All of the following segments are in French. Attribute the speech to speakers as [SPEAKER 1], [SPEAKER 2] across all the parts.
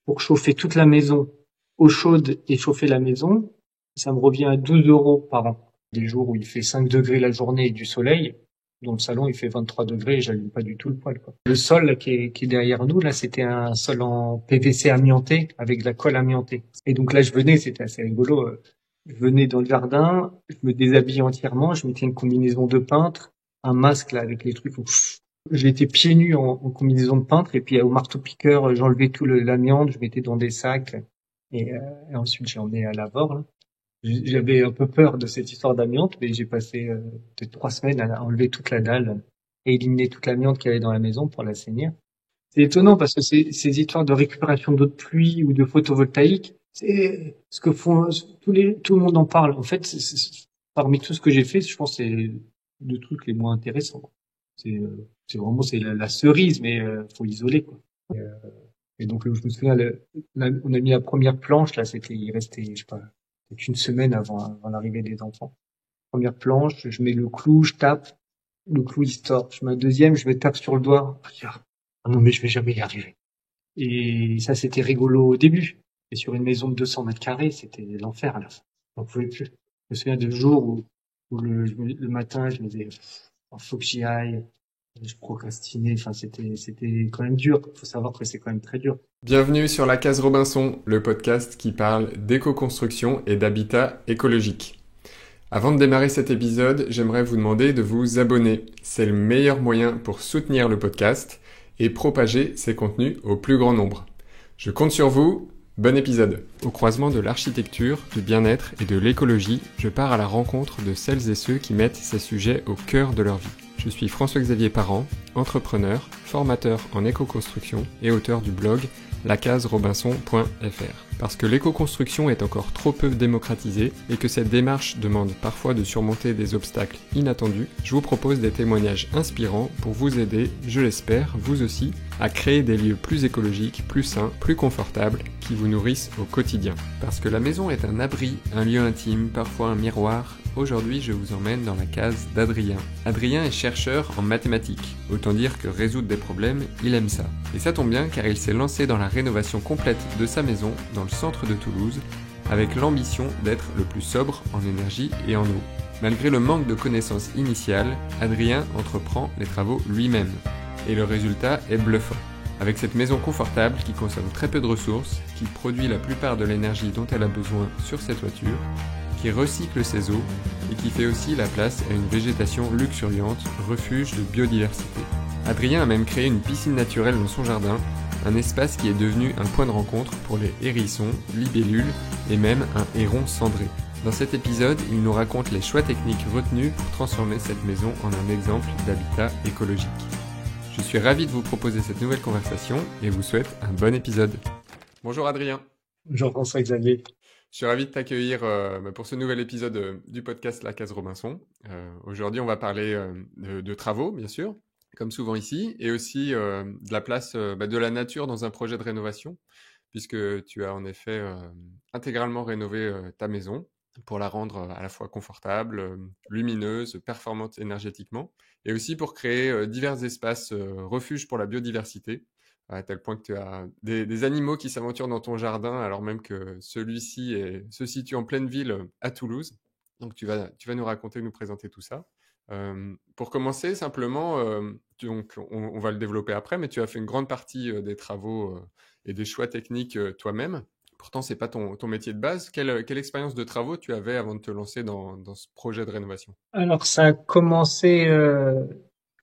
[SPEAKER 1] pour chauffer toute la maison, eau chaude et chauffer la maison, ça me revient à 12 euros par an. Des jours où il fait 5 degrés la journée et du soleil, dans le salon il fait 23 degrés et j'allume pas du tout le poêle, quoi. Le sol là, qui est derrière nous, là, c'était un sol en PVC amianté avec de la colle amiantée. Et donc là, c'était assez rigolo. Je venais dans le jardin, je me déshabillais entièrement, je mettais une combinaison de peintre, un masque là avec les trucs où j'étais pieds nus en combinaison de peintre et puis au marteau-piqueur, j'enlevais tout l'amiante, je mettais dans des sacs et ensuite j'ai emmené à Lavore, là. J'avais un peu peur de cette histoire d'amiante, mais j'ai passé peut-être 3 semaines à enlever toute la dalle et éliminer toute l'amiante qu'il y avait dans la maison pour l'assainir. C'est étonnant parce que ces histoires de récupération d'eau de pluie ou de photovoltaïque, c'est ce que font tout le monde en parle. En fait, parmi tout ce que j'ai fait, je pense que c'est le truc les moins intéressants, quoi. C'est vraiment la cerise, mais faut isoler, quoi. Et donc je me souviens, on a mis la première planche là, il restait je sais pas peut-être une semaine avant l'arrivée des enfants. Première planche, je mets le clou, je tape, le clou il se tord. Je mets un deuxième, je me tape sur le doigt. Ah non mais je vais jamais y arriver. Et ça c'était rigolo au début. Et sur une maison de 200 mètres carrés, c'était l'enfer à la fin. J'en pouvais plus. Je me souviens de jours où le matin je me disais faut que j'y aille. Je procrastinais, enfin c'était quand même dur. Faut savoir que c'est quand même très dur.
[SPEAKER 2] Bienvenue sur La Case Robinson, le podcast qui parle d'éco-construction et d'habitat écologique. Avant de démarrer cet épisode, j'aimerais vous demander de vous abonner. C'est le meilleur moyen pour soutenir le podcast et propager ses contenus au plus grand nombre. Je compte sur vous, bon épisode. Au croisement de l'architecture, du bien-être et de l'écologie, je pars à la rencontre de celles et ceux qui mettent ces sujets au cœur de leur vie. Je suis François-Xavier Parent, entrepreneur, formateur en éco-construction et auteur du blog lacaserobinson.fr. Parce que l'éco-construction est encore trop peu démocratisée et que cette démarche demande parfois de surmonter des obstacles inattendus, je vous propose des témoignages inspirants pour vous aider, je l'espère, vous aussi, à créer des lieux plus écologiques, plus sains, plus confortables, qui vous nourrissent au quotidien. Parce que la maison est un abri, un lieu intime, parfois un miroir. Aujourd'hui, je vous emmène dans la case d'Adrien. Adrien est chercheur en mathématiques. Autant dire que résoudre des problèmes, il aime ça. Et ça tombe bien car il s'est lancé dans la rénovation complète de sa maison dans le centre de Toulouse, avec l'ambition d'être le plus sobre en énergie et en eau. Malgré le manque de connaissances initiales, Adrien entreprend les travaux lui-même. Et le résultat est bluffant. Avec cette maison confortable qui consomme très peu de ressources, qui produit la plupart de l'énergie dont elle a besoin sur ses toitures, qui recycle ses eaux et qui fait aussi la place à une végétation luxuriante, refuge de biodiversité. Adrien a même créé une piscine naturelle dans son jardin, un espace qui est devenu un point de rencontre pour les hérissons, libellules et même un héron cendré. Dans cet épisode, il nous raconte les choix techniques retenus pour transformer cette maison en un exemple d'habitat écologique. Je suis ravi de vous proposer cette nouvelle conversation et vous souhaite un bon épisode. Bonjour Adrien.
[SPEAKER 1] Bonjour François-Xavier.
[SPEAKER 2] Je suis ravi de t'accueillir pour ce nouvel épisode du podcast La Case Robinson. Aujourd'hui, on va parler de travaux, bien sûr, comme souvent ici, et aussi de la place de la nature dans un projet de rénovation, puisque tu as en effet intégralement rénové ta maison pour la rendre à la fois confortable, lumineuse, performante énergétiquement, et aussi pour créer divers espaces refuges pour la biodiversité, à tel point que tu as des animaux qui s'aventurent dans ton jardin, alors même que celui-ci se situe en pleine ville à Toulouse. Donc tu vas nous raconter, nous présenter tout ça. Pour commencer, simplement, donc on va le développer après, mais tu as fait une grande partie des travaux et des choix techniques toi-même. Pourtant, c'est pas ton métier de base. Quelle expérience de travaux tu avais avant de te lancer dans ce projet de rénovation?
[SPEAKER 1] Alors ça a commencé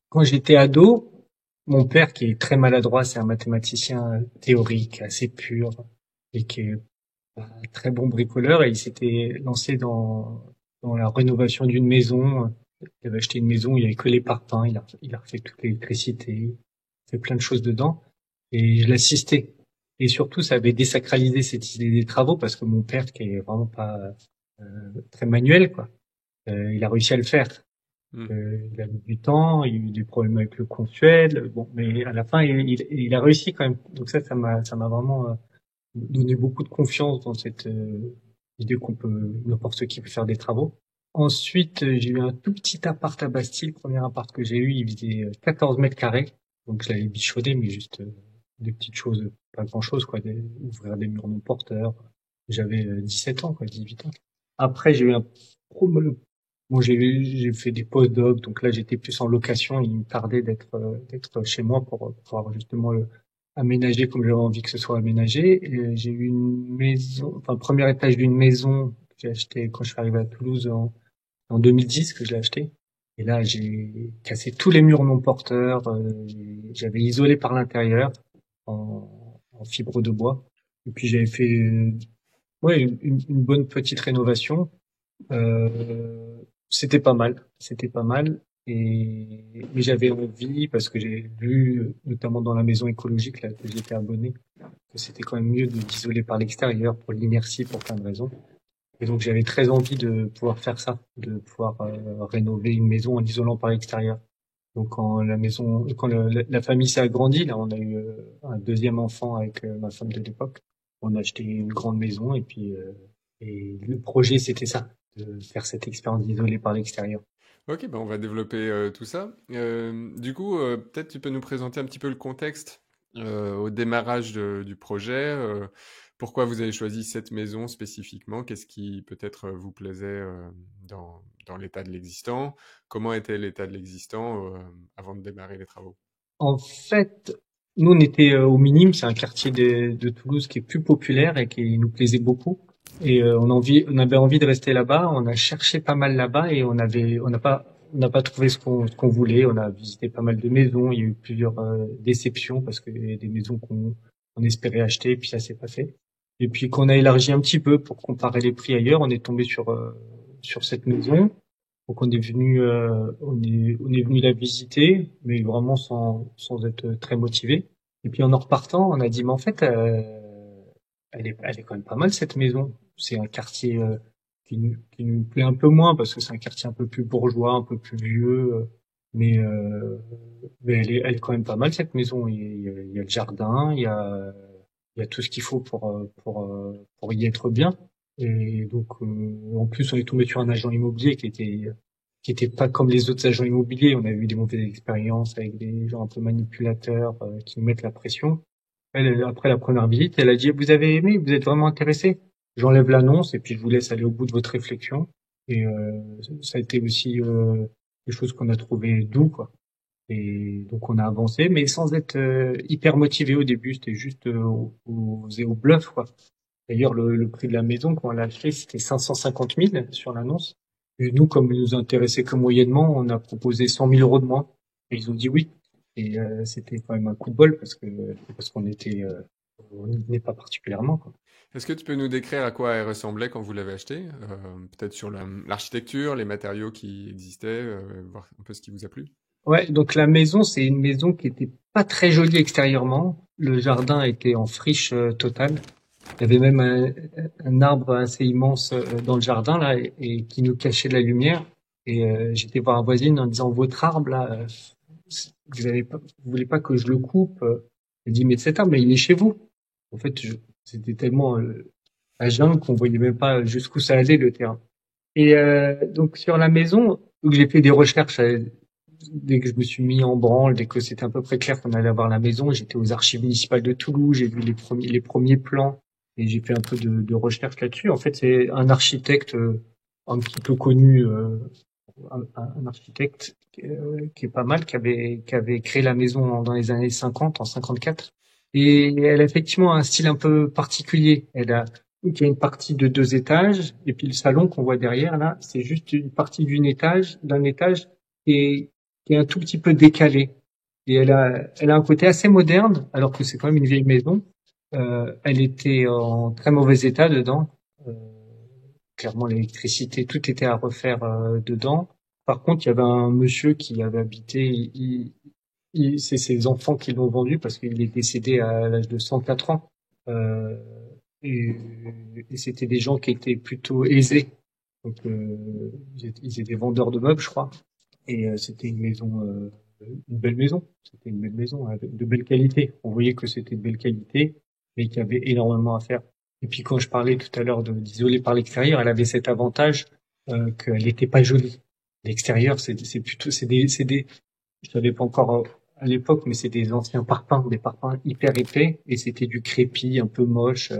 [SPEAKER 1] quand j'étais ado. Mon père, qui est très maladroit, c'est un mathématicien théorique, assez pur, et qui est un très bon bricoleur, et il s'était lancé dans la rénovation d'une maison. Il avait acheté une maison, il y avait que les parpaings, il a refait toute l'électricité, fait plein de choses dedans, et je l'assistais. Et surtout, ça avait désacralisé cette idée des travaux, parce que mon père, qui est vraiment pas très manuel, quoi, il a réussi à le faire. Il a mis du temps, il y a eu des problèmes avec le consuel, bon, mais à la fin, il a réussi quand même. Donc ça m'a vraiment donné beaucoup de confiance dans cette idée n'importe qui peut faire des travaux. Ensuite, j'ai eu un tout petit appart à Bastille. Le premier appart que j'ai eu, il faisait 14 mètres carrés. Donc je l'avais bichaudé, mais juste des petites choses, pas grand-chose, quoi, ouvrir des murs non porteurs. J'avais 17 ans, quoi, 18 ans. Après, j'ai eu un problème. Bon, j'ai fait des post-doc, donc là, j'étais plus en location. Il me tardait d'être chez moi pour pouvoir justement aménager comme j'avais envie que ce soit aménagé. Et j'ai eu une maison, enfin, le premier étage d'une maison que j'ai acheté quand je suis arrivé à Toulouse en 2010 que je l'ai acheté. Et là, j'ai cassé tous les murs non porteurs. J'avais isolé par l'intérieur en fibre de bois. Et puis j'avais fait ouais une bonne petite rénovation. C'était pas mal, c'était pas mal. Mais j'avais envie parce que j'ai vu, notamment dans la maison écologique là que j'étais abonné, que c'était quand même mieux d'isoler par l'extérieur pour l'inertie, pour plein de raisons. Et donc j'avais très envie de pouvoir faire ça, de pouvoir rénover une maison en l'isolant par l'extérieur. Donc quand la famille s'est agrandie, là on a eu un deuxième enfant avec ma femme de l'époque. On a acheté une grande maison et le projet c'était ça, de faire cette expérience d'isoler par l'extérieur.
[SPEAKER 2] Ok, ben on va développer tout ça. Du coup, peut-être tu peux nous présenter un petit peu le contexte au démarrage du projet. Pourquoi vous avez choisi cette maison spécifiquement? Qu'est-ce qui peut-être vous plaisait dans l'état de l'existant? Comment était l'état de l'existant avant de démarrer les travaux?
[SPEAKER 1] En fait, nous on était au Minime, c'est un quartier de Toulouse qui est plus populaire et qui nous plaisait beaucoup. Et on avait envie de rester là-bas. On a cherché pas mal là-bas et on n'a pas trouvé ce qu'on voulait. On a visité pas mal de maisons. Il y a eu plusieurs déceptions parce qu'il y a des maisons qu'on espérait acheter et puis ça s'est pas fait. Et puis qu'on a élargi un petit peu pour comparer les prix ailleurs, on est tombé sur cette maison. Donc on est venu la visiter, mais vraiment sans être très motivé. Et puis en repartant, on a dit mais en fait elle est quand même pas mal cette maison. C'est un quartier qui nous plaît un peu moins parce que c'est un quartier un peu plus bourgeois, un peu plus vieux, mais elle est quand même pas mal cette maison. Il y a le jardin, il y a tout ce qu'il faut pour y être bien. Et donc en plus on est tombé sur un agent immobilier qui était pas comme les autres agents immobiliers. On a eu des mauvaises expériences avec des gens un peu manipulateurs qui nous mettent la pression. Après la première visite, elle a dit, vous avez aimé, vous êtes vraiment intéressé? J'enlève l'annonce et puis je vous laisse aller au bout de votre réflexion. Et ça a été aussi des choses qu'on a trouvées doux, quoi. Et donc on a avancé, mais sans être hyper motivé au début. C'était juste au bluff, quoi. D'ailleurs, le prix de la maison, quand on l'a acheté, c'était 550 000 sur l'annonce. Et nous, comme il nous intéressait que moyennement, on a proposé 100 000 euros de moins. Et ils ont dit oui. Et c'était quand même un coup de bol parce on n'y venait pas particulièrement, quoi.
[SPEAKER 2] Est-ce que tu peux nous décrire à quoi elle ressemblait quand vous l'avez achetée? Peut-être sur l'architecture, les matériaux qui existaient, voir un peu ce qui vous a plu?
[SPEAKER 1] Ouais, donc la maison, c'est une maison qui était pas très jolie extérieurement. Le jardin était en friche totale. Il y avait même un arbre assez immense dans le jardin là et qui nous cachait de la lumière. Et j'étais voir un voisine en disant votre arbre là, vous voulez pas que je le coupe? Elle dit mais cet arbre, mais il est chez vous. En fait, c'était tellement à jeun qu'on voyait même pas jusqu'où ça allait le terrain. Et donc sur la maison, donc j'ai fait des recherches dès que je me suis mis en branle, dès que c'était à peu près clair qu'on allait avoir la maison. J'étais aux archives municipales de Toulouse, j'ai vu les premiers plans et j'ai fait un peu de recherche là-dessus. En fait, c'est un architecte un petit peu connu, un architecte qui est pas mal, qui avait créé la maison dans les années 50, en 54. Et elle a effectivement un style un peu particulier. Donc il y a une partie de 2 étages, et puis le salon qu'on voit derrière, là, c'est juste une partie d'un étage qui est un tout petit peu décalé. Et elle a un côté assez moderne, alors que c'est quand même une vieille maison. Elle était en très mauvais état dedans. Euh, Clairement, l'électricité, tout était à refaire dedans. Par contre, il y avait un monsieur qui avait habité. C'est ses enfants qui l'ont vendu parce qu'il est décédé à l'âge de 104 ans. Euh, et et c'était des gens qui étaient plutôt aisés. Donc, ils étaient vendeurs de meubles, je crois. Et c'était une belle maison. C'était une belle maison avec de belle qualité. On voyait que c'était de belle qualité, mais qu'il y avait énormément à faire. Et puis quand je parlais tout à l'heure d'isoler par l'extérieur, elle avait cet avantage qu'elle n'était pas jolie. L'extérieur, c'est plutôt c'est des je savais pas encore à l'époque, mais c'est des anciens parpaings, des parpaings hyper épais, et c'était du crépi, un peu moche.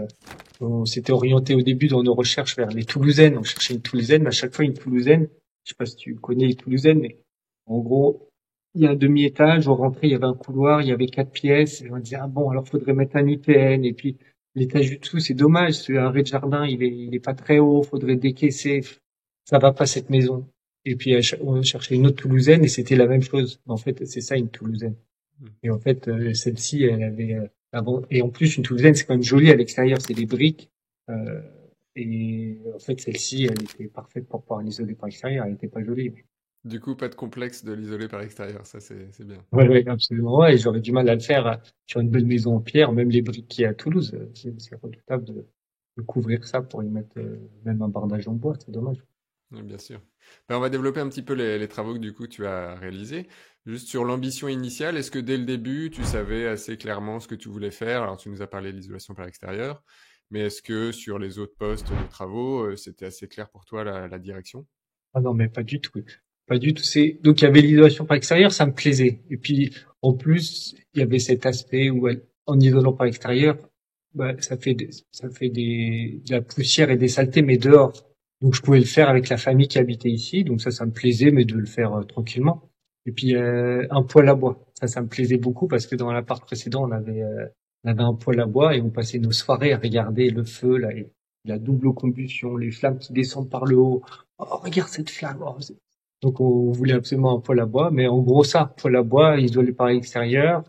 [SPEAKER 1] On s'était orienté au début dans nos recherches vers les Toulousaines. On cherchait une Toulousaine, mais à chaque fois une Toulousaine. Je sais pas si tu connais les Toulousaines, mais en gros, il y a un demi-étage. On rentrait, il y avait un couloir, il y avait 4 pièces. Et on disait ah bon, alors faudrait mettre un IPN. Et puis l'étage du dessous, c'est dommage. C'est un rez-de-jardin, il est pas très haut. Faudrait décaisser. Ça va pas cette maison. Et puis on cherchait une autre Toulousaine et c'était la même chose. En fait, c'est ça une Toulousaine. Et en fait, celle-ci, elle avait et en plus une Toulousaine, c'est quand même joli à l'extérieur, c'est des briques. Euh, et en fait, celle-ci, elle était parfaite pour pouvoir l'isoler par l'extérieur. Elle était pas jolie.
[SPEAKER 2] Du coup, pas de complexe de l'isoler par l'extérieur, ça c'est bien.
[SPEAKER 1] Ouais, ouais, absolument. Ouais, et j'aurais du mal à le faire sur une belle maison en pierre, même les briques qu'il y a à Toulouse. C'est redoutable de couvrir ça pour y mettre même un bardage en bois. C'est dommage.
[SPEAKER 2] Oui, bien sûr. Ben, on va développer un petit peu les travaux que du coup tu as réalisés. Juste sur l'ambition initiale, est-ce que dès le début tu savais assez clairement ce que tu voulais faire? Alors tu nous as parlé de l'isolation par l'extérieur, mais est-ce que sur les autres postes de travaux, c'était assez clair pour toi la direction?
[SPEAKER 1] Ah non, mais pas du tout. Pas du tout. Donc il y avait l'isolation par extérieur, ça me plaisait. Et puis en plus, il y avait cet aspect où en isolant par extérieur, bah, de la poussière et des saletés, mais dehors. Donc je pouvais le faire avec la famille qui habitait ici. Donc ça me plaisait, mais de le faire tranquillement. Et puis un poêle à bois. Ça me plaisait beaucoup parce que dans l'appart précédent, on avait un poêle à bois et on passait nos soirées à regarder le feu là, et la double combustion, les flammes qui descendent par le haut. Oh, regarde cette flamme. Oh, donc on voulait absolument un poêle à bois, mais en gros ça, poêle à bois, isolé par l'extérieur.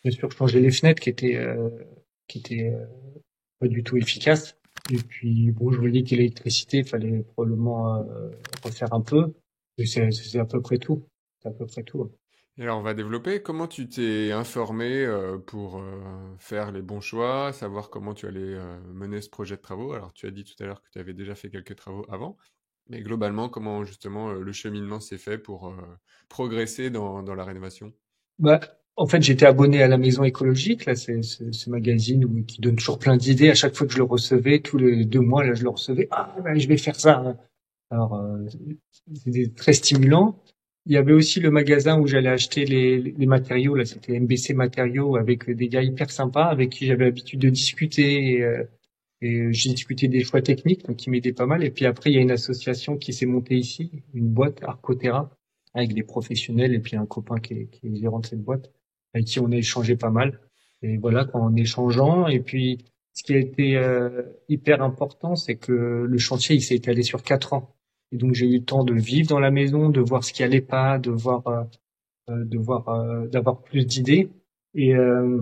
[SPEAKER 1] Bien sûr, changer les fenêtres qui étaient pas du tout efficaces. Et puis bon, je voyais que l'électricité, il fallait probablement refaire un peu. Et c'est à peu près tout. C'est à peu près tout.
[SPEAKER 2] Et alors on va développer. Comment tu t'es informé pour faire les bons choix, savoir comment tu allais mener ce projet de travaux? Alors tu as dit tout à l'heure que tu avais déjà fait quelques travaux avant. Mais globalement, comment justement le cheminement s'est fait pour progresser dans la rénovation?
[SPEAKER 1] Bah, en fait, j'étais abonné à la Maison écologique, là, c'est ce magazine qui donne toujours plein d'idées. À chaque fois que je le recevais, tous les 2 mois, là, je le recevais. Ah, ben, je vais faire ça. Alors, c'était très stimulant. Il y avait aussi le magasin où j'allais acheter les matériaux. Là, c'était MBC Matériaux avec des gars hyper sympas avec qui j'avais l'habitude de discuter. Et j'ai discuté des choix techniques, donc qui m'aidaient pas mal. Et puis après, il y a une association qui s'est montée ici, une boîte Arcoterra, avec des professionnels et puis un copain qui est gérant de cette boîte, avec qui on a échangé pas mal. Et voilà, en échangeant. Et puis, ce qui a été hyper important, c'est que le chantier, il s'est étalé sur 4 ans. Et donc, j'ai eu le temps de vivre dans la maison, de voir ce qui allait pas, d'avoir plus d'idées. Et, euh,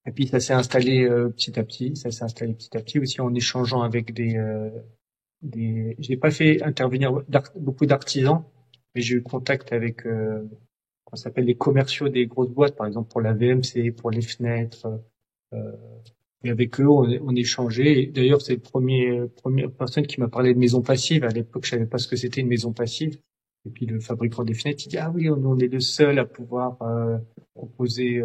[SPEAKER 1] et puis ça s'est installé petit à petit. Ça s'est installé petit à petit aussi en échangeant avec des. J'ai pas fait intervenir beaucoup d'artisans, mais j'ai eu contact avec qu'on s'appelle les commerciaux des grosses boîtes, par exemple pour la VMC, pour les fenêtres. Euh, et avec eux, on échangeait. Et d'ailleurs, c'est première personne qui m'a parlé de maison passive. À l'époque, je savais pas ce que c'était une maison passive. Et puis le fabricant des fenêtres, il dit ah oui, on est le seul à pouvoir proposer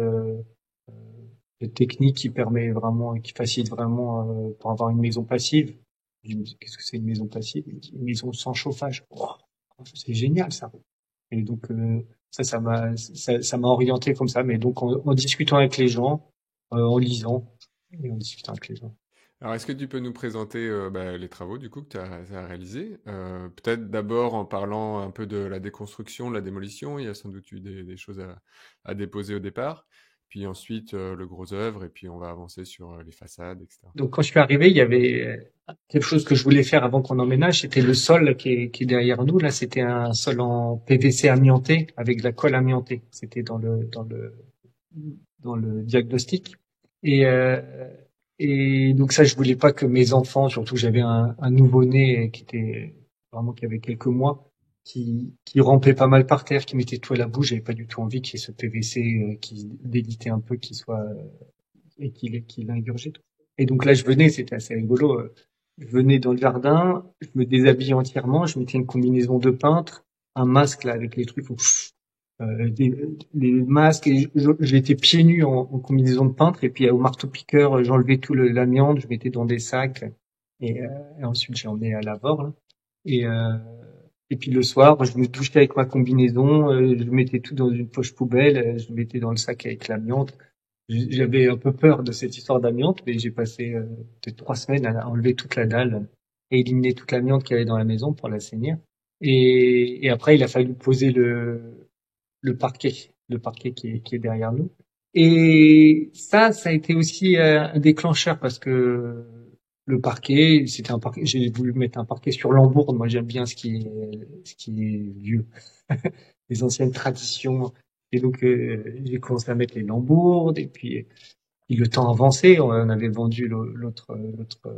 [SPEAKER 1] une technique qui permet vraiment, qui facilite vraiment pour avoir une maison passive. Je me dis qu'est-ce que c'est une maison passive? Il me dit, une maison sans chauffage. Oh, c'est génial ça. Et donc ça m'a orienté comme ça. Mais donc en discutant avec les gens, en lisant et en discutant avec les gens.
[SPEAKER 2] Alors, est-ce que tu peux nous présenter les travaux du coup que tu as réalisés? Peut-être d'abord en parlant un peu de la déconstruction, de la démolition. Il y a sans doute eu des choses à déposer au départ. Puis ensuite le gros œuvre, et puis on va avancer sur les façades, etc.
[SPEAKER 1] Donc quand je suis arrivé, il y avait quelque chose que je voulais faire avant qu'on emménage, c'était le sol là, qui est derrière nous. Là, c'était un sol en PVC amianté avec de la colle amiantée. C'était dans le diagnostic. Et euh, et donc ça, je voulais pas que mes enfants, surtout j'avais un nouveau-né qui avait quelques mois, qui rampait pas mal par terre, qui mettait tout à la bouche. J'avais pas du tout envie qu'il y ait ce PVC qui délitait un peu, qui soit et qu'il ingurgite. Et donc là, je venais, c'était assez rigolo. Je venais dans le jardin, je me déshabillais entièrement, je mettais une combinaison de peintre, un masque là avec les trucs, les masques, et j'étais pieds nus en combinaison de peintre, et puis au marteau-piqueur, j'enlevais tout l'amiante, je mettais dans des sacs, et ensuite j'ai emmené à Lavore, là. Et, Et puis le soir, je me douchais avec ma combinaison, je mettais tout dans une poche poubelle, je le mettais dans le sac avec l'amiante. J'avais un peu peur de cette histoire d'amiante, mais j'ai passé peut-être 3 semaines à enlever toute la dalle et éliminer toute l'amiante qu'il y avait dans la maison pour l'assainir. Et après, il a fallu poser le parquet qui est derrière nous. Et ça a été aussi un déclencheur parce que le parquet, c'était un parquet, j'ai voulu mettre un parquet sur Lambourd. Moi, j'aime bien ce qui est vieux, les anciennes traditions. Et donc, j'ai commencé à mettre les Lambourdes. Et puis le temps avançait. On avait vendu l'autre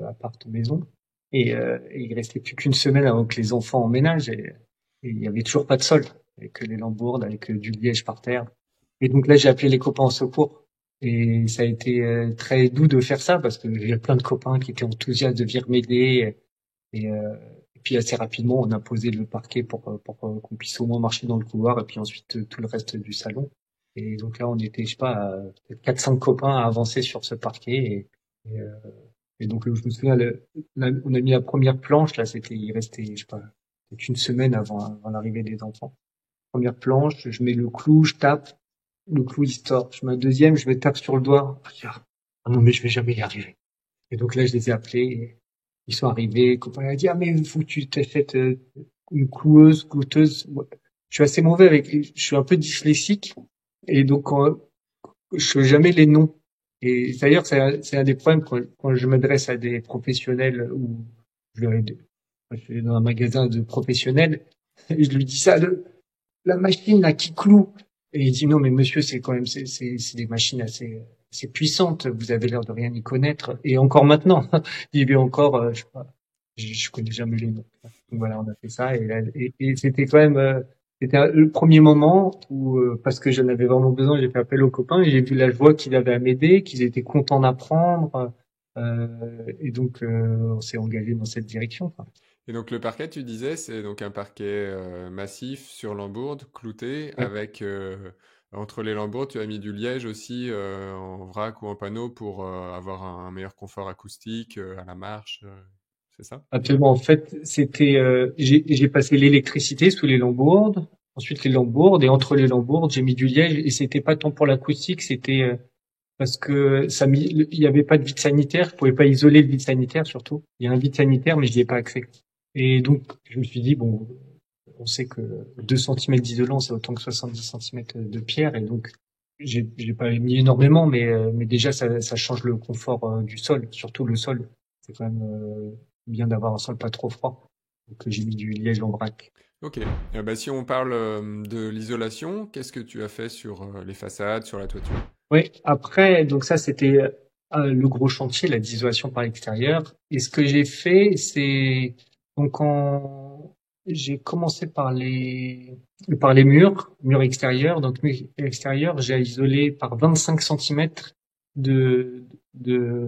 [SPEAKER 1] appart maison. Et il restait plus qu'une semaine avant que les enfants emménagent. Et il y avait toujours pas de sol, avec les Lambourdes, avec du liège par terre. Et donc là, j'ai appelé les copains au secours. Et ça a été très doux de faire ça parce que il y a plein de copains qui étaient enthousiastes de venir m'aider. Et puis assez rapidement, on a posé le parquet pour qu'on puisse au moins marcher dans le couloir et puis ensuite tout le reste du salon. Et donc là, on était, je sais pas, peut-être 4-5 copains à avancer sur ce parquet. Et, euh, et donc, je me souviens, on a mis la première planche, là, il restait, je sais pas, peut-être une semaine avant l'arrivée des enfants. Première planche, je mets le clou, je tape, le clou il se tord. Je mets un deuxième, je me tape sur le doigt. Je dis, ah non, mais je vais jamais y arriver. Et donc là, je les ai appelés, et ils sont arrivés, le copain a dit, ah mais il faut que tu t'achètes une clouteuse. Moi, je suis assez mauvais je suis un peu dyslexique, et donc je sais jamais les noms. Et d'ailleurs, c'est un des problèmes quand je m'adresse à des professionnels ou je leur ai dit- moi, je suis dans un magasin de professionnels, et je lui dis ça, la machine là qui cloue. Et il dit non mais monsieur, c'est quand même c'est des machines assez puissantes. Vous avez l'air de rien y connaître. Et encore maintenant, il y avait encore, je sais pas, je connais jamais les noms. Donc voilà, on a fait ça et c'était quand même le premier moment où parce que j'en avais vraiment besoin, j'ai fait appel aux copains et j'ai vu la joie qu'il avait à m'aider, qu'ils étaient contents d'apprendre. Et donc on s'est engagé dans cette direction, quoi.
[SPEAKER 2] Et donc le parquet, tu disais, c'est donc un parquet massif sur lambourde, clouté,
[SPEAKER 1] Ouais.
[SPEAKER 2] avec entre les lambourdes, tu as mis du liège aussi en vrac ou en panneau pour avoir un meilleur confort acoustique à la marche, c'est ça?
[SPEAKER 1] Absolument. En fait, j'ai passé l'électricité sous les lambourdes, ensuite les lambourdes, et entre les lambourdes, j'ai mis du liège, et c'était pas tant pour l'acoustique, c'était parce que il y avait pas de vide sanitaire, je pouvais pas isoler le vide sanitaire surtout. Il y a un vide sanitaire, mais j'y ai pas accès. Et donc, je me suis dit, bon, on sait que 2 centimètres d'isolant, c'est autant que 70 centimètres de pierre, et donc, j'ai pas mis énormément, mais déjà, ça change le confort du sol, surtout le sol. C'est quand même bien d'avoir un sol pas trop froid. Donc, j'ai mis du liège en vrac.
[SPEAKER 2] Ok. Bah, si on parle de l'isolation, qu'est-ce que tu as fait sur les façades, sur la toiture?
[SPEAKER 1] Oui, après, donc ça, c'était le gros chantier, la d'isolation par l'extérieur. Et ce que j'ai fait, c'est donc j'ai commencé par les murs extérieurs. Donc murs extérieurs, j'ai isolé par 25 centimètres de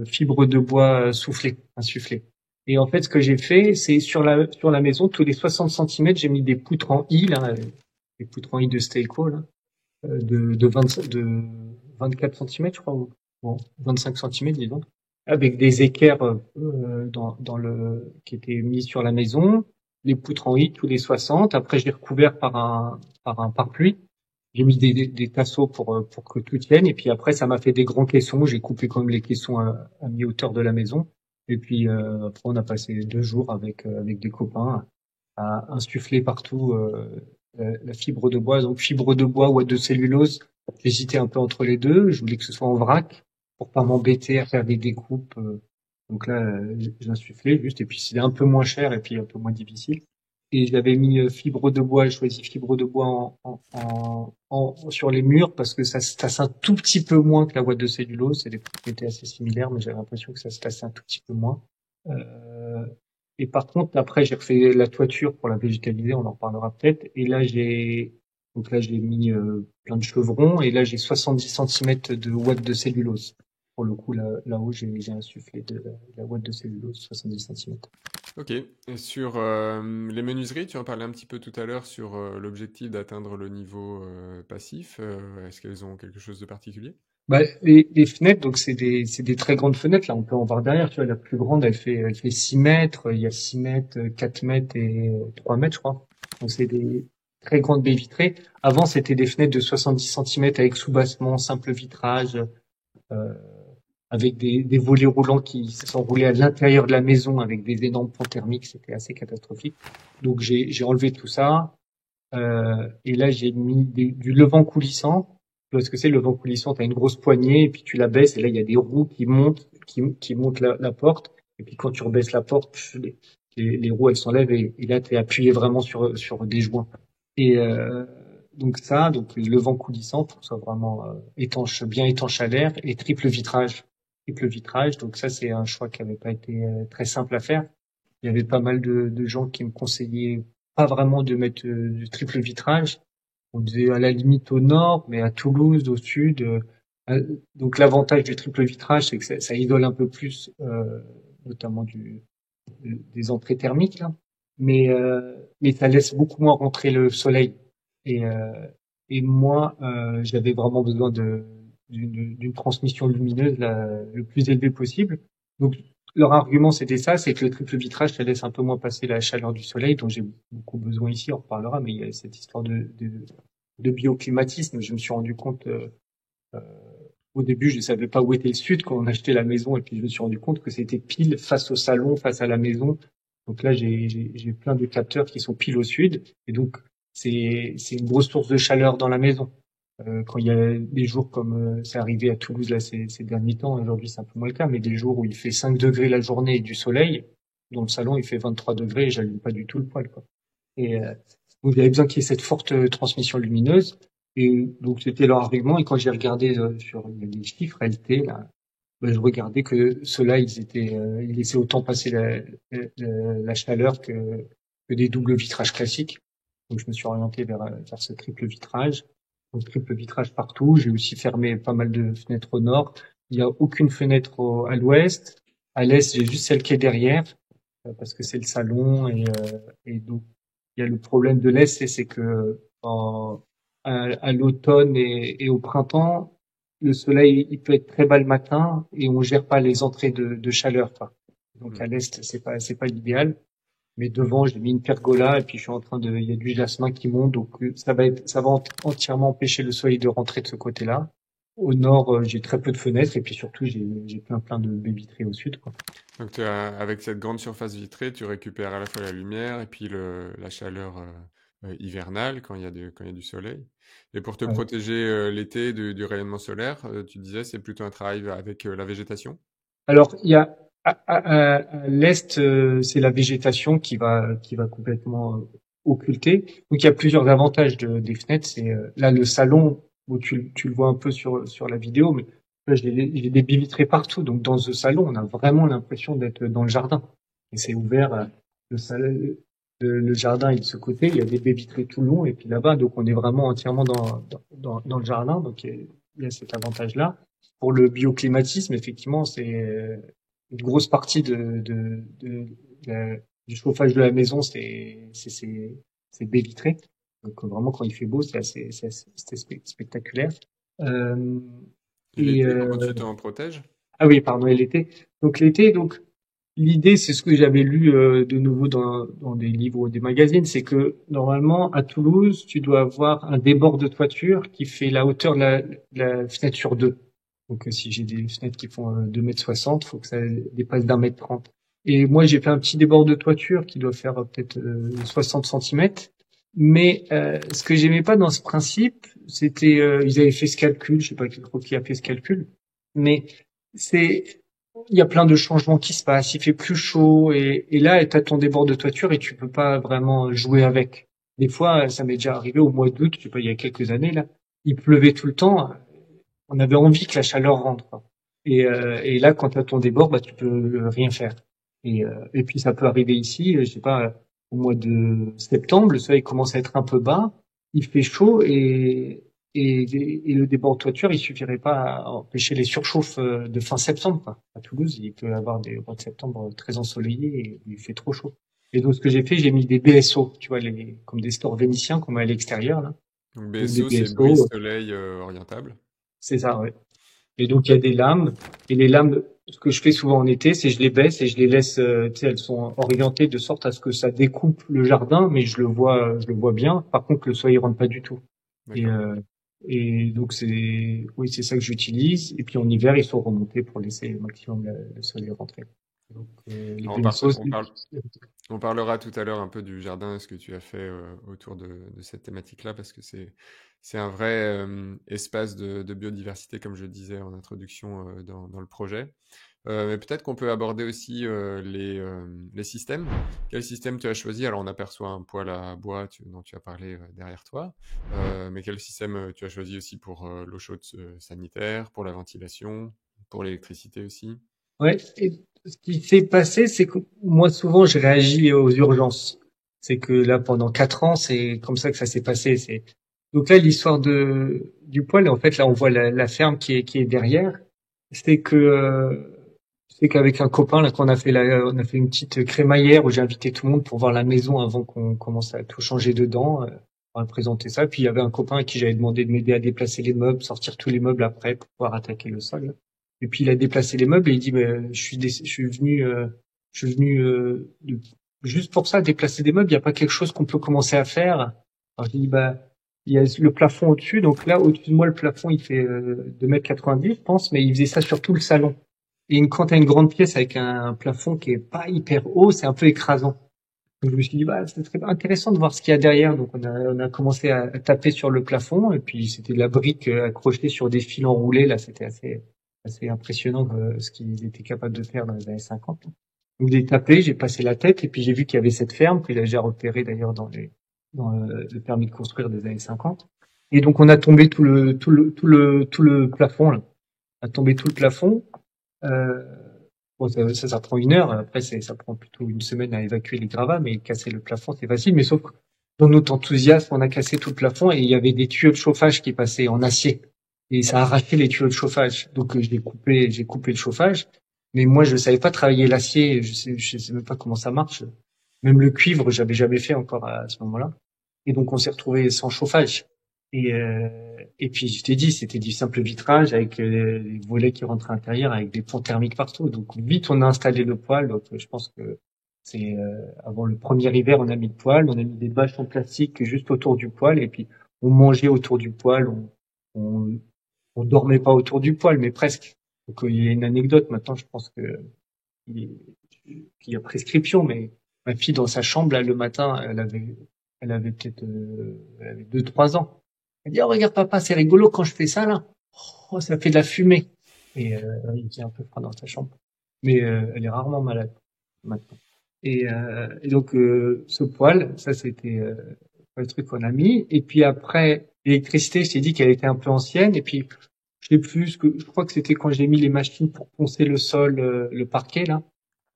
[SPEAKER 1] fibres de bois soufflées, insufflées. Et en fait, ce que j'ai fait, c'est sur la maison, tous les 60 centimètres, j'ai mis des poutres en I, là, des poutres en I de Steico, là, de 24 centimètres, je crois, ou bon, 25 centimètres, disons, avec des équerres qui étaient mis sur la maison, les poutres en I tous les 60. Après, j'ai recouvert par un pare-pluie. J'ai mis des tasseaux pour que tout tienne. Et puis après, ça m'a fait des grands caissons. J'ai coupé quand même les caissons à mi-hauteur de la maison. Et puis après, on a passé 2 jours avec des copains à insuffler partout la fibre de bois. Donc fibre de bois ou de cellulose. J'hésitais un peu entre les deux. Je voulais que ce soit en vrac pour pas m'embêter à faire des découpes. Donc là, j'insufflais juste. Et puis c'était un peu moins cher et puis un peu moins difficile. Et j'avais mis fibre de bois. J'ai choisi fibre de bois sur les murs parce que ça se tasse un tout petit peu moins que la boîte de cellulose. C'est des propriétés assez similaires, mais j'avais l'impression que ça se tassait un tout petit peu moins. Euh, et par contre, après, j'ai refait la toiture pour la végétaliser, on en reparlera peut-être. Et là, j'ai mis plein de chevrons. Et là, j'ai 70 centimètres de ouate de cellulose. Pour le coup, là-haut, j'ai insufflé de la ouate de cellulose, 70 centimètres.
[SPEAKER 2] Ok. Et sur les menuiseries, tu en parlais un petit peu tout à l'heure sur l'objectif d'atteindre le niveau passif. Est-ce qu'elles ont quelque chose de particulier?
[SPEAKER 1] Bah, les fenêtres, donc c'est des très grandes fenêtres. Là, on peut en voir derrière. Tu vois, la plus grande, elle fait 6 mètres. Il y a 6 mètres, 4 mètres et 3 mètres, je crois. Donc c'est des très grandes baies vitrées. Avant, c'était des fenêtres de 70 centimètres avec soubassement, simple vitrage, euh, avec des volets roulants qui se sont roulés à l'intérieur de la maison avec des énormes ponts thermiques. C'était assez catastrophique. Donc j'ai enlevé tout ça. Et là, j'ai mis du levant coulissant. Tu vois ce que c'est, le levant coulissant? T'as une grosse poignée, et puis tu la baisses, et là, il y a des roues qui montent la porte. Et puis quand tu rebaisses la porte, les roues, elles s'enlèvent, et là, t'es appuyé vraiment sur des joints. Et donc le levant coulissant, pour que ce soit vraiment étanche, bien étanche à l'air, et triple vitrage. Triple vitrage, donc ça, c'est un choix qui avait pas été très simple à faire. Il y avait pas mal de gens qui me conseillaient pas vraiment de mettre du triple vitrage. On disait à la limite au nord, mais à Toulouse, au sud. Donc l'avantage du triple vitrage, c'est que ça isole un peu plus, notamment des entrées thermiques, là. Mais ça laisse beaucoup moins rentrer le soleil. Et, euh, et moi, j'avais vraiment besoin d'une transmission lumineuse le plus élevée possible. Donc leur argument, c'était ça, c'est que le triple vitrage, ça laisse un peu moins passer la chaleur du soleil, dont j'ai beaucoup besoin ici, on reparlera, mais il y a cette histoire de bioclimatisme. Je me suis rendu compte, euh, au début, je savais pas où était le sud quand on achetait la maison, et puis je me suis rendu compte que c'était pile face au salon, face à la maison. Donc là, j'ai plein de capteurs qui sont pile au sud, et donc c'est une grosse source de chaleur dans la maison. Quand il y a des jours comme c'est arrivé à Toulouse là ces derniers temps, aujourd'hui c'est un peu moins le cas, mais des jours où il fait 5 degrés la journée et du soleil, dans le salon il fait 23 degrés et j'allume pas du tout le poêle, quoi. Et donc j'avais besoin qu'il y ait cette forte transmission lumineuse. Et donc c'était leur argument. Et quand j'ai regardé sur les chiffres LT, là, ben, je regardais que ceux-là, ils laissaient autant passer la chaleur que des doubles vitrages classiques. Donc je me suis orienté vers ce triple vitrage. Donc triple vitrage partout. J'ai aussi fermé pas mal de fenêtres au nord. Il n'y a aucune fenêtre à l'ouest. À l'est, j'ai juste celle qui est derrière parce que c'est le salon et donc il y a le problème de l'est, c'est que à l'automne et au printemps, le soleil il peut être très bas le matin et on gère pas les entrées de chaleur, quoi. Donc à l'est, c'est pas l'idéal. Mais devant, j'ai mis une pergola et puis je suis en train il y a du jasmin qui monte, donc ça va entièrement empêcher le soleil de rentrer de ce côté-là. Au nord, j'ai très peu de fenêtres et puis surtout j'ai plein de baies vitrées au sud, quoi.
[SPEAKER 2] Donc avec cette grande surface vitrée, tu récupères à la fois la lumière et puis la chaleur hivernale quand il y a du soleil. Et pour te
[SPEAKER 1] Ouais.
[SPEAKER 2] protéger l'été du rayonnement solaire, tu disais c'est plutôt un travail avec la végétation?
[SPEAKER 1] Alors, il y a à l'est, c'est la végétation qui va complètement occulter. Donc, il y a plusieurs avantages des fenêtres. C'est là le salon où tu le vois un peu sur la vidéo, mais là, j'ai des baies vitrées partout. Donc, dans ce salon, on a vraiment l'impression d'être dans le jardin. Et c'est ouvert. Le salon, le jardin est de ce côté. Il y a des baies vitrées tout le long, et puis là-bas, donc on est vraiment entièrement dans le jardin. Donc, il y a cet avantage-là. Pour le bioclimatisme, effectivement, c'est une grosse partie du chauffage de la maison, c'est baie vitrée. Donc vraiment, quand il fait beau, c'est spectaculaire. Euh,
[SPEAKER 2] Et
[SPEAKER 1] et
[SPEAKER 2] l'été, comment tu t'en protèges?
[SPEAKER 1] ah oui, pardon, et l'été. Donc l'été, donc l'idée, c'est ce que j'avais lu de nouveau dans des livres ou des magazines, c'est que normalement à Toulouse, tu dois avoir un débord de toiture qui fait la hauteur de la fenêtre sur deux. Donc si j'ai des fenêtres qui font 2,60 m, faut que ça dépasse d'1,30 m. Et moi, j'ai fait un petit débord de toiture qui doit faire peut-être 60 centimètres. Mais ce que j'aimais pas dans ce principe, c'était ils avaient fait ce calcul, je sais pas trop qui a fait ce calcul, mais c'est il y a plein de changements qui se passent, il fait plus chaud et là t'as ton débord de toiture et tu peux pas vraiment jouer avec. Des fois, ça m'est déjà arrivé au mois d'août, je sais pas, il y a quelques années là, il pleuvait tout le temps, on avait envie que la chaleur rentre, quoi. Et là, quand t'as ton débord, bah tu peux rien faire. Et puis ça peut arriver ici, je sais pas, au mois de septembre, le soleil commence à être un peu bas, il fait chaud et le débord de toiture, il suffirait pas à empêcher les surchauffes de fin septembre, quoi. À Toulouse, il peut y avoir des mois de septembre très ensoleillés et il fait trop chaud. Et donc ce que j'ai fait, j'ai mis des BSO, tu vois, comme des stores vénitiens qu'on met à l'extérieur là.
[SPEAKER 2] Donc
[SPEAKER 1] Donc des
[SPEAKER 2] BSO, c'est
[SPEAKER 1] BSO,
[SPEAKER 2] brise-soleil orientable.
[SPEAKER 1] c'est ça, ouais. Et donc il y a des lames et les lames ce que je fais souvent en été, c'est je les baisse et je les laisse, tu sais, elles sont orientées de sorte à ce que ça découpe le jardin, mais je le vois bien. Par contre, le soleil rentre pas du tout. Et,
[SPEAKER 2] D'accord.
[SPEAKER 1] euh, et donc oui, c'est ça que j'utilise. Et puis en hiver, ils sont remontés pour laisser au maximum le soleil rentrer. Donc, les
[SPEAKER 2] Alors,
[SPEAKER 1] pinceaux,
[SPEAKER 2] on parlera tout à l'heure un peu du jardin, ce que tu as fait autour de cette thématique-là, parce que c'est un vrai espace de biodiversité, comme je le disais en introduction dans le projet. Mais peut-être qu'on peut aborder aussi les systèmes. Quel système tu as choisi? Alors, on aperçoit un poêle à bois dont tu as parlé derrière toi, mais quel système tu as choisi aussi pour l'eau chaude sanitaire, pour la ventilation, pour l'électricité aussi?
[SPEAKER 1] ouais. Et ce qui s'est passé, c'est que moi, souvent, je réagis aux urgences. C'est que là, pendant 4 ans, c'est comme ça que ça s'est passé. Donc là, l'histoire du poêle, en fait, là, on voit la ferme qui est derrière. C'est que, c'est qu'avec un copain, là, on a fait une petite crémaillère où j'ai invité tout le monde pour voir la maison avant qu'on commence à tout changer dedans. On va présenter ça. Puis il y avait un copain à qui j'avais demandé de m'aider à déplacer les meubles, sortir tous les meubles après pour pouvoir attaquer le sol. Et puis il a déplacé les meubles et il dit, mais je suis venu juste pour ça, déplacer des meubles. Il n'y a pas quelque chose qu'on peut commencer à faire. Alors je dis, bah, il y a le plafond au-dessus. Donc là, au-dessus de moi, le plafond, il fait 2,90 m, je pense, mais il faisait ça sur tout le salon. Et quand t'as une grande pièce avec un plafond qui est pas hyper haut, c'est un peu écrasant. Donc je me suis dit, bah, ce serait intéressant de voir ce qu'il y a derrière. Donc on a commencé à taper sur le plafond et puis c'était de la brique accrochée sur des fils enroulés. Là, c'était assez impressionnant ce qu'ils étaient capables de faire dans les années 50. Donc j'ai tapé, j'ai passé la tête et puis j'ai vu qu'il y avait cette ferme que j'ai repérée d'ailleurs dans le permis de construire des années 50. Et donc on a tombé tout le plafond là. On a tombé tout le plafond. Euh, bon, ça prend 1 heure. Après, ça prend plutôt une semaine à évacuer les gravats, mais casser le plafond, c'est facile. Mais sauf que dans notre enthousiasme, on a cassé tout le plafond et il y avait des tuyaux de chauffage qui passaient en acier. Et ça a arraché les tuyaux de chauffage. Donc, j'ai coupé le chauffage. Mais moi, je savais pas travailler l'acier. Je sais même pas comment ça marche. Même le cuivre, j'avais jamais fait encore à ce moment-là. Et donc, on s'est retrouvé sans chauffage. Et puis, je t'ai dit, c'était du simple vitrage avec les volets qui rentrent à l'intérieur avec des ponts thermiques partout. Donc, vite, on a installé le poêle. Donc, je pense que c'est avant le premier hiver, on a mis le poêle, on a mis des bâches en plastique juste autour du poêle et puis on mangeait autour du poêle. On, on dormait pas autour du poêle, mais presque. Donc, il y a une anecdote. Maintenant, je pense que il qu'il y a prescription, mais ma fille dans sa chambre là le matin, elle avait peut-être elle avait 2, 3 ans. Elle dit, oh, regarde papa, c'est rigolo quand je fais ça là. Oh, ça fait de la fumée. Et il faisait un peu froid dans sa chambre. Mais elle est rarement malade maintenant. Et donc ce poêle, ça c'était le truc qu'on a mis. Et puis après l'électricité, je t'ai dit qu'elle était un peu ancienne. Et puis je sais plus je crois que c'était quand j'ai mis les machines pour poncer le sol, le parquet là.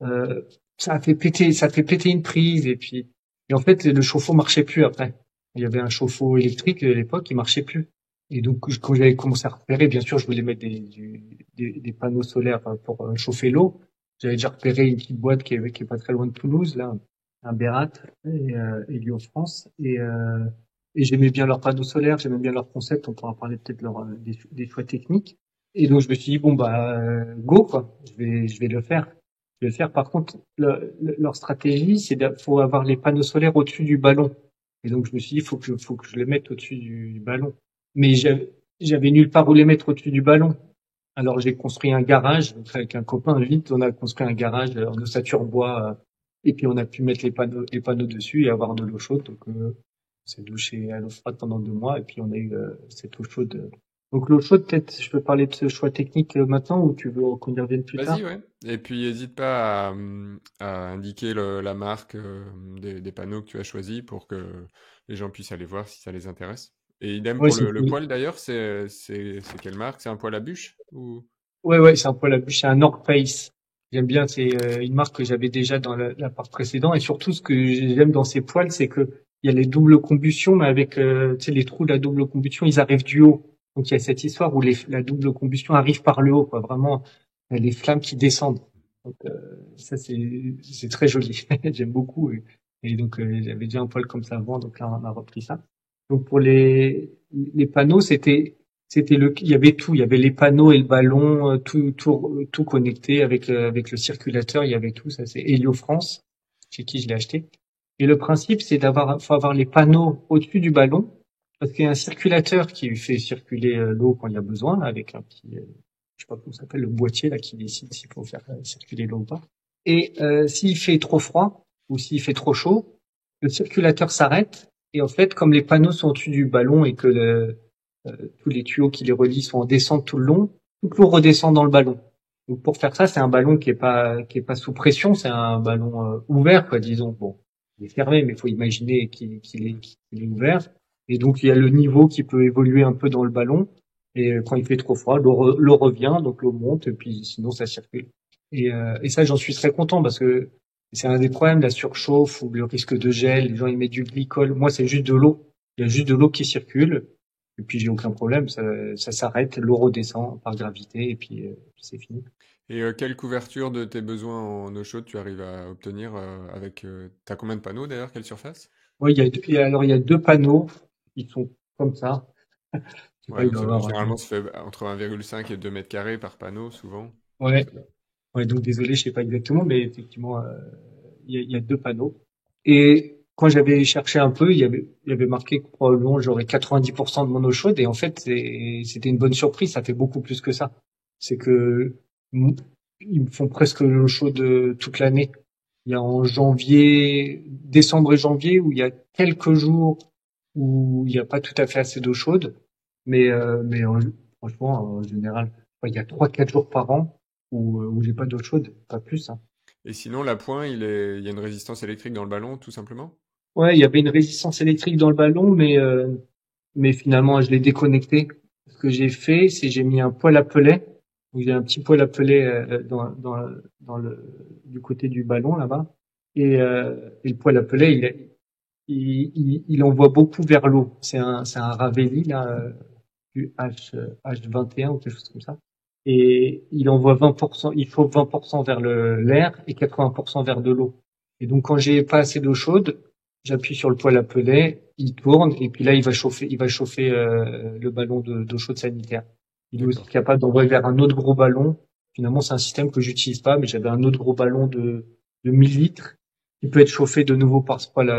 [SPEAKER 1] Euh, ça a fait péter une prise. Et en fait le chauffe-eau marchait plus après. Il y avait un chauffe-eau électrique à l'époque, il marchait plus. Et donc, quand j'avais commencé à repérer, bien sûr, je voulais mettre des panneaux solaires pour chauffer l'eau. J'avais déjà repéré une petite boîte qui est pas très loin de Toulouse, là, un Berat et Lyon-France. Et j'aimais bien leurs panneaux solaires, j'aimais bien leur concept. On pourra parler peut-être des choix techniques. Et donc, je me suis dit, bon, bah, go, quoi. Je vais le faire. Je vais le faire. Par contre, leur stratégie, faut avoir les panneaux solaires au-dessus du ballon. Et donc, je me suis dit, faut que je les mette au-dessus du ballon. Mais j'avais nulle part où les mettre au-dessus du ballon. Alors j'ai construit un garage donc avec un copain. Vite, on a construit un garage en ossature bois et puis on a pu mettre les panneaux dessus et avoir de l'eau chaude. Donc on s'est douché à l'eau froide pendant 2 mois et puis on a eu cette eau chaude. Donc l'eau chaude, peut-être, je peux parler de ce choix technique maintenant ou tu veux qu'on y revienne plus
[SPEAKER 2] Vas-y,
[SPEAKER 1] tard?
[SPEAKER 2] ouais. Et puis, n'hésite pas à indiquer la marque des panneaux que tu as choisis pour que les gens puissent aller voir si ça les intéresse. Et idem
[SPEAKER 1] Ouais,
[SPEAKER 2] pour le poêle d'ailleurs, c'est quelle marque? C'est un poêle à bûche ou...
[SPEAKER 1] ouais, c'est un poêle à bûche, c'est un North Face. J'aime bien, c'est une marque que j'avais déjà dans la part précédente. Et surtout, ce que j'aime dans ces poêles, c'est que il y a les doubles combustions, mais avec tu sais, les trous de la double combustion, ils arrivent du haut. Donc il y a cette histoire où la double combustion arrive par le haut, quoi. Vraiment, les flammes qui descendent. Donc ça, c'est très joli. J'aime beaucoup. Et donc j'avais déjà un poêle comme ça avant, donc là on a repris ça. Donc pour les panneaux, c'était il y avait tout, il y avait les panneaux et le ballon, tout connecté avec le circulateur, il y avait tout. Ça, c'est Helio France, chez qui je l'ai acheté. Et le principe, c'est faut avoir les panneaux au-dessus du ballon, parce qu'il y a un circulateur qui fait circuler l'eau quand il y a besoin, avec un petit, je sais pas comment ça s'appelle, le boîtier là qui décide s'il faut faire circuler l'eau ou pas. Et s'il fait trop froid ou s'il fait trop chaud, le circulateur s'arrête. Et en fait, comme les panneaux sont au-dessus du ballon et que tous les tuyaux qui les relient sont en descente tout le long, toute l'eau redescend dans le ballon. Donc pour faire ça, c'est un ballon qui est pas sous pression, c'est un ballon ouvert, quoi, disons. Bon, il est fermé, mais il faut imaginer qu'il est ouvert. Et donc il y a le niveau qui peut évoluer un peu dans le ballon. Et quand il fait trop froid, l'eau revient, donc l'eau monte, et puis sinon ça circule. Et ça, j'en suis très content parce que c'est un des problèmes, la surchauffe ou le risque de gel. Les gens ils mettent du glycol. Moi, c'est juste de l'eau. Il y a juste de l'eau qui circule. Et puis j'ai aucun problème, ça s'arrête, l'eau redescend par gravité et puis c'est fini.
[SPEAKER 2] Et quelle couverture de tes besoins en eau chaude tu arrives à obtenir avec... T'as combien de panneaux d'ailleurs? Quelle surface?
[SPEAKER 1] Oui, il y a deux panneaux, ils sont comme ça. Je sais pas,
[SPEAKER 2] Ouais,
[SPEAKER 1] il
[SPEAKER 2] donc
[SPEAKER 1] doit y avoir.
[SPEAKER 2] généralement ça fait entre 1,5 et 2 mètres carrés par panneau souvent.
[SPEAKER 1] Ouais, ouais, donc désolé, je sais pas exactement, mais effectivement, il y a deux panneaux. Et quand j'avais cherché un peu, il y avait marqué que probablement j'aurais 90% de mon eau chaude, et en fait, c'était une bonne surprise, ça fait beaucoup plus que ça. C'est que m- ils me font presque l'eau chaude toute l'année. Il y a en janvier, décembre et janvier, où il y a quelques jours où il n'y a pas tout à fait assez d'eau chaude, mais franchement, en général, ouais, il y a 3, 4 jours par an où j'ai pas d'eau chaude, pas plus, hein.
[SPEAKER 2] Et sinon, l'appoint, il y a une résistance électrique dans le ballon, tout simplement?
[SPEAKER 1] Ouais, il y avait une résistance électrique dans le ballon, mais finalement, je l'ai déconnecté. Ce que j'ai fait, c'est j'ai mis un poêle à pellets. Donc, j'ai un petit poêle à pellets du côté du ballon là-bas. Et le poêle à pellets, il envoie beaucoup vers l'eau. C'est un Ravelli là, du H21 ou quelque chose comme ça. Et il envoie 20%, il faut 20% vers l'air et 80% vers de l'eau. Et donc quand j'ai pas assez d'eau chaude, j'appuie sur le poêle à pellets, il tourne et puis là il va chauffer le ballon d'eau chaude sanitaire. Il est aussi
[SPEAKER 2] D'accord.
[SPEAKER 1] capable d'envoyer vers un autre gros ballon. Finalement, c'est un système que j'utilise pas, mais j'avais un autre gros ballon de 1000 litres qui peut être chauffé de nouveau par ce poêle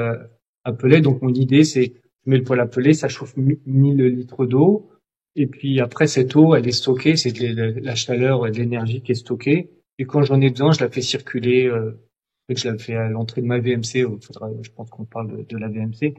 [SPEAKER 1] à pellets. Donc mon idée, c'est je mets le poêle à pellets, ça chauffe 1000 litres d'eau. Et puis après, cette eau, elle est stockée, c'est la chaleur et de l'énergie qui est stockée. Et quand j'en ai besoin, je la fais circuler. Je la fais à l'entrée de ma VMC. Je pense qu'on parle de la VMC.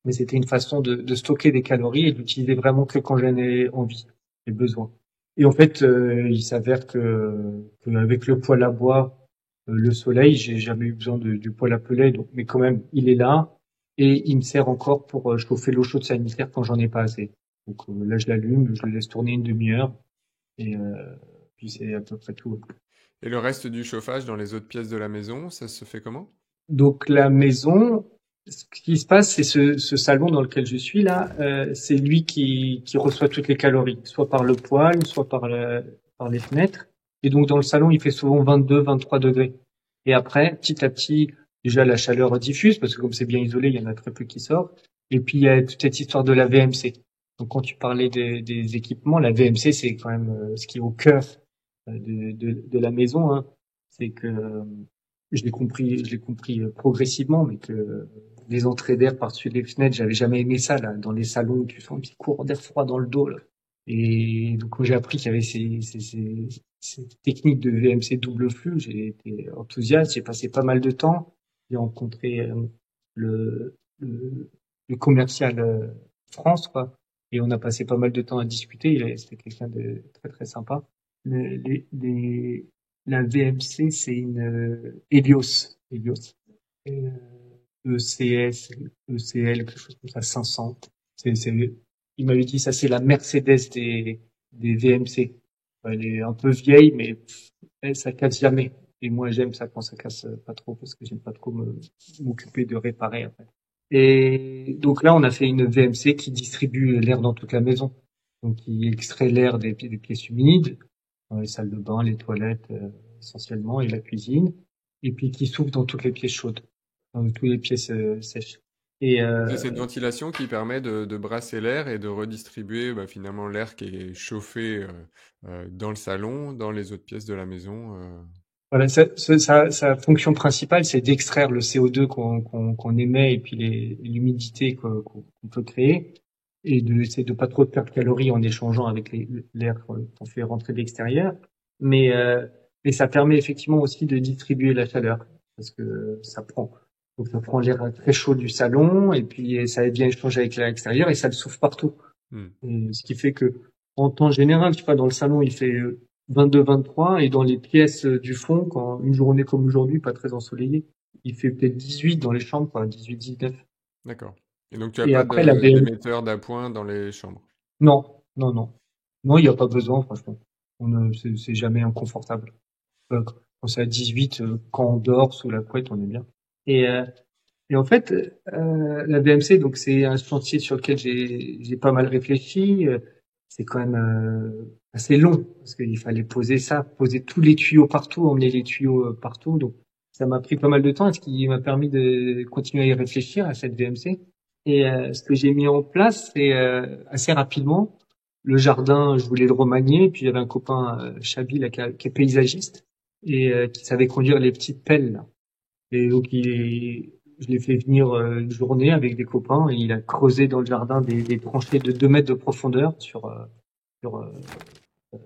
[SPEAKER 1] Mais c'était une façon de stocker des calories et d'utiliser vraiment que quand j'en ai envie et besoin. Et en fait, il s'avère que avec le poêle à bois, le soleil, j'ai jamais eu besoin du poêle à pellets. Donc, mais quand même, il est là et il me sert encore pour chauffer l'eau chaude sanitaire quand j'en ai pas assez. Donc là, je l'allume, je le laisse tourner une demi-heure et puis c'est à peu près tout.
[SPEAKER 2] Et le reste du chauffage dans les autres pièces de la maison, ça se fait comment?
[SPEAKER 1] Donc la maison, ce qui se passe, c'est ce salon dans lequel je suis là, c'est lui qui reçoit toutes les calories, soit par le poêle, soit par les fenêtres. Et donc dans le salon, il fait souvent 22, 23 degrés. Et après, petit à petit, déjà la chaleur diffuse, parce que comme c'est bien isolé, il y en a très peu qui sortent. Et puis il y a toute cette histoire de la VMC. Donc quand tu parlais des équipements, la VMC, c'est quand même ce qui est au cœur de la maison, hein. C'est que je l'ai compris progressivement, mais que les entrées d'air par-dessus les fenêtres, j'avais jamais aimé ça, là, dans les salons où tu sens un petit courant d'air froid dans le dos, là. Et donc, quand j'ai appris qu'il y avait ces techniques de VMC double flux, j'ai été enthousiaste, j'ai passé pas mal de temps, j'ai rencontré le, le, le commercial France, quoi, et on a passé pas mal de temps à discuter, c'était quelqu'un de très très sympa. Le- les, les, la VMC, c'est une Helios. Euh, ECS, ECL, quelque chose comme ça, 500. Il m'avait dit ça, c'est la Mercedes des VMC. Elle est un peu vieille, mais ça casse jamais. Et moi, j'aime ça quand ça casse pas trop, parce que j'aime pas trop m'occuper de réparer, en fait. Et donc là, on a fait une VMC qui distribue l'air dans toute la maison. Donc, qui extrait l'air des pièces humides, dans les salles de bain, les toilettes, essentiellement, et la cuisine. Et puis qui souffle dans toutes les pièces chaudes, dans toutes les pièces sèches. Et
[SPEAKER 2] C'est cette ventilation qui permet de brasser l'air et de redistribuer finalement l'air qui est chauffé dans le salon, dans les autres pièces de la maison.
[SPEAKER 1] voilà, sa fonction principale, c'est d'extraire le CO2 qu'on émet et puis l'humidité qu'on peut créer et c'est de pas trop perdre de calories en échangeant avec l'air qu'on fait rentrer de l'extérieur. Mais, euh, mais ça permet effectivement aussi de distribuer la chaleur parce que donc ça prend l'air très chaud du salon et puis ça vient échanger avec l'air extérieur et ça le souffle partout.
[SPEAKER 2] Hmm.
[SPEAKER 1] Et ce qui fait que, en temps général, je sais pas, dans le salon, il fait 22, 23, et dans les pièces du fond, quand une journée comme aujourd'hui, pas très ensoleillée, il fait peut-être 18 dans les chambres, quoi, 18, 19.
[SPEAKER 2] D'accord. Et donc tu as
[SPEAKER 1] Et
[SPEAKER 2] pas
[SPEAKER 1] après, la BM,
[SPEAKER 2] d'émetteur d'appoint dans les chambres.
[SPEAKER 1] non, non, non. Non, il n'y a pas besoin, franchement. C'est jamais inconfortable. Quand c'est à 18, quand on dort sous la couette, on est bien. Et, euh, et en fait, la BMC, donc c'est un chantier sur lequel j'ai pas mal réfléchi. C'est quand même assez long parce qu'il fallait poser ça, poser tous les tuyaux partout, emmener les tuyaux partout. Donc ça m'a pris pas mal de temps, ce qui m'a permis de continuer à y réfléchir à cette VMC. Et ce que j'ai mis en place, c'est assez rapidement le jardin. Je voulais le remanier, puis j'avais un copain Chabi là, qui est paysagiste et qui savait conduire les petites pelles là. Et donc je l'ai fait venir une journée avec des copains et il a creusé dans le jardin des tranchées de 2 mètres de profondeur sur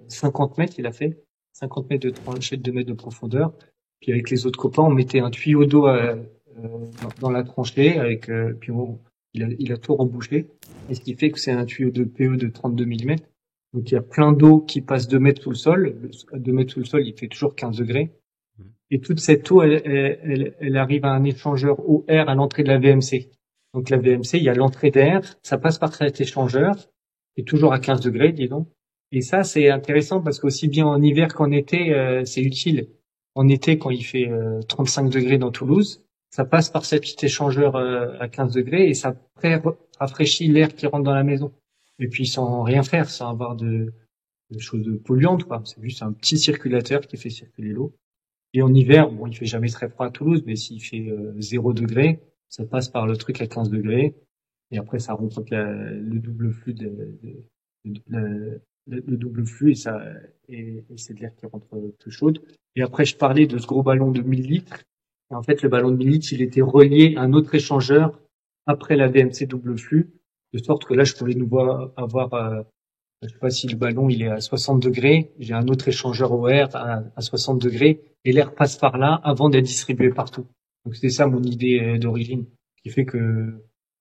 [SPEAKER 1] 50 mètres, il a fait 50 mètres de tranchée de 2 mètres de profondeur. Puis avec les autres copains, on mettait un tuyau d'eau dans la tranchée puis il a tout rebouché. Et ce qui fait que c'est un tuyau de PE de 32 millimètres. Donc il y a plein d'eau qui passe 2 mètres sous le sol. À 2 mètres sous le sol, il fait toujours 15 degrés. Et toute cette eau, elle arrive à un échangeur eau-air à l'entrée de la VMC. Donc la VMC, il y a l'entrée d'air, ça passe par cet échangeur, et toujours à 15 degrés, disons. Et ça, c'est intéressant parce qu'aussi bien en hiver qu'en été, c'est utile. En été, quand il fait 35 degrés dans Toulouse, ça passe par cet petit échangeur à 15 degrés et ça rafraîchit l'air qui rentre dans la maison. Et puis sans rien faire, sans avoir de choses polluantes, quoi. C'est juste un petit circulateur qui fait circuler l'eau. Et en hiver, bon, il fait jamais très froid à Toulouse, mais s'il fait 0 degré, ça passe par le truc à 15 degrés. Et après, ça rentre le double flux le double flux et c'est de l'air qui rentre plus chaude. Et après, je parlais de ce gros ballon de 1000 litres. Et en fait, le ballon de 1000 litres, il était relié à un autre échangeur après la VMC double flux, de sorte que là, je pouvais avoir je sais pas si le ballon il est à 60 degrés, j'ai un autre échangeur au air à 60 degrés et l'air passe par là avant d'être distribué partout. Donc c'était ça mon idée d'origine, qui fait que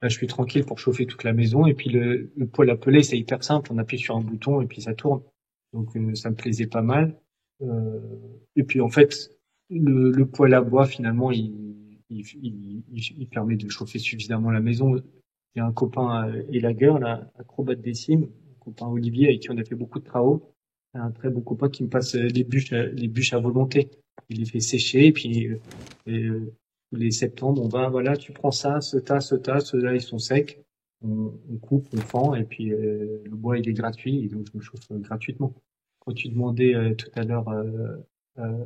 [SPEAKER 1] là je suis tranquille pour chauffer toute la maison et puis le poêle à peler c'est hyper simple, on appuie sur un bouton et puis ça tourne. Donc ça me plaisait pas mal. Euh, et puis en fait le poêle à bois finalement il permet de chauffer suffisamment la maison. J'ai un copain élagueur là, acrobate des cimes, copain Olivier avec qui on a fait beaucoup de travaux. Un très bon copain qui me passe les bûches à volonté. Il les fait sécher et puis tous les septembre, on va, voilà, tu prends ça, ce tas, ceux-là, ils sont secs. On coupe, on fend et puis le bois, il est gratuit et donc je me chauffe gratuitement. Quand tu demandais tout à l'heure euh,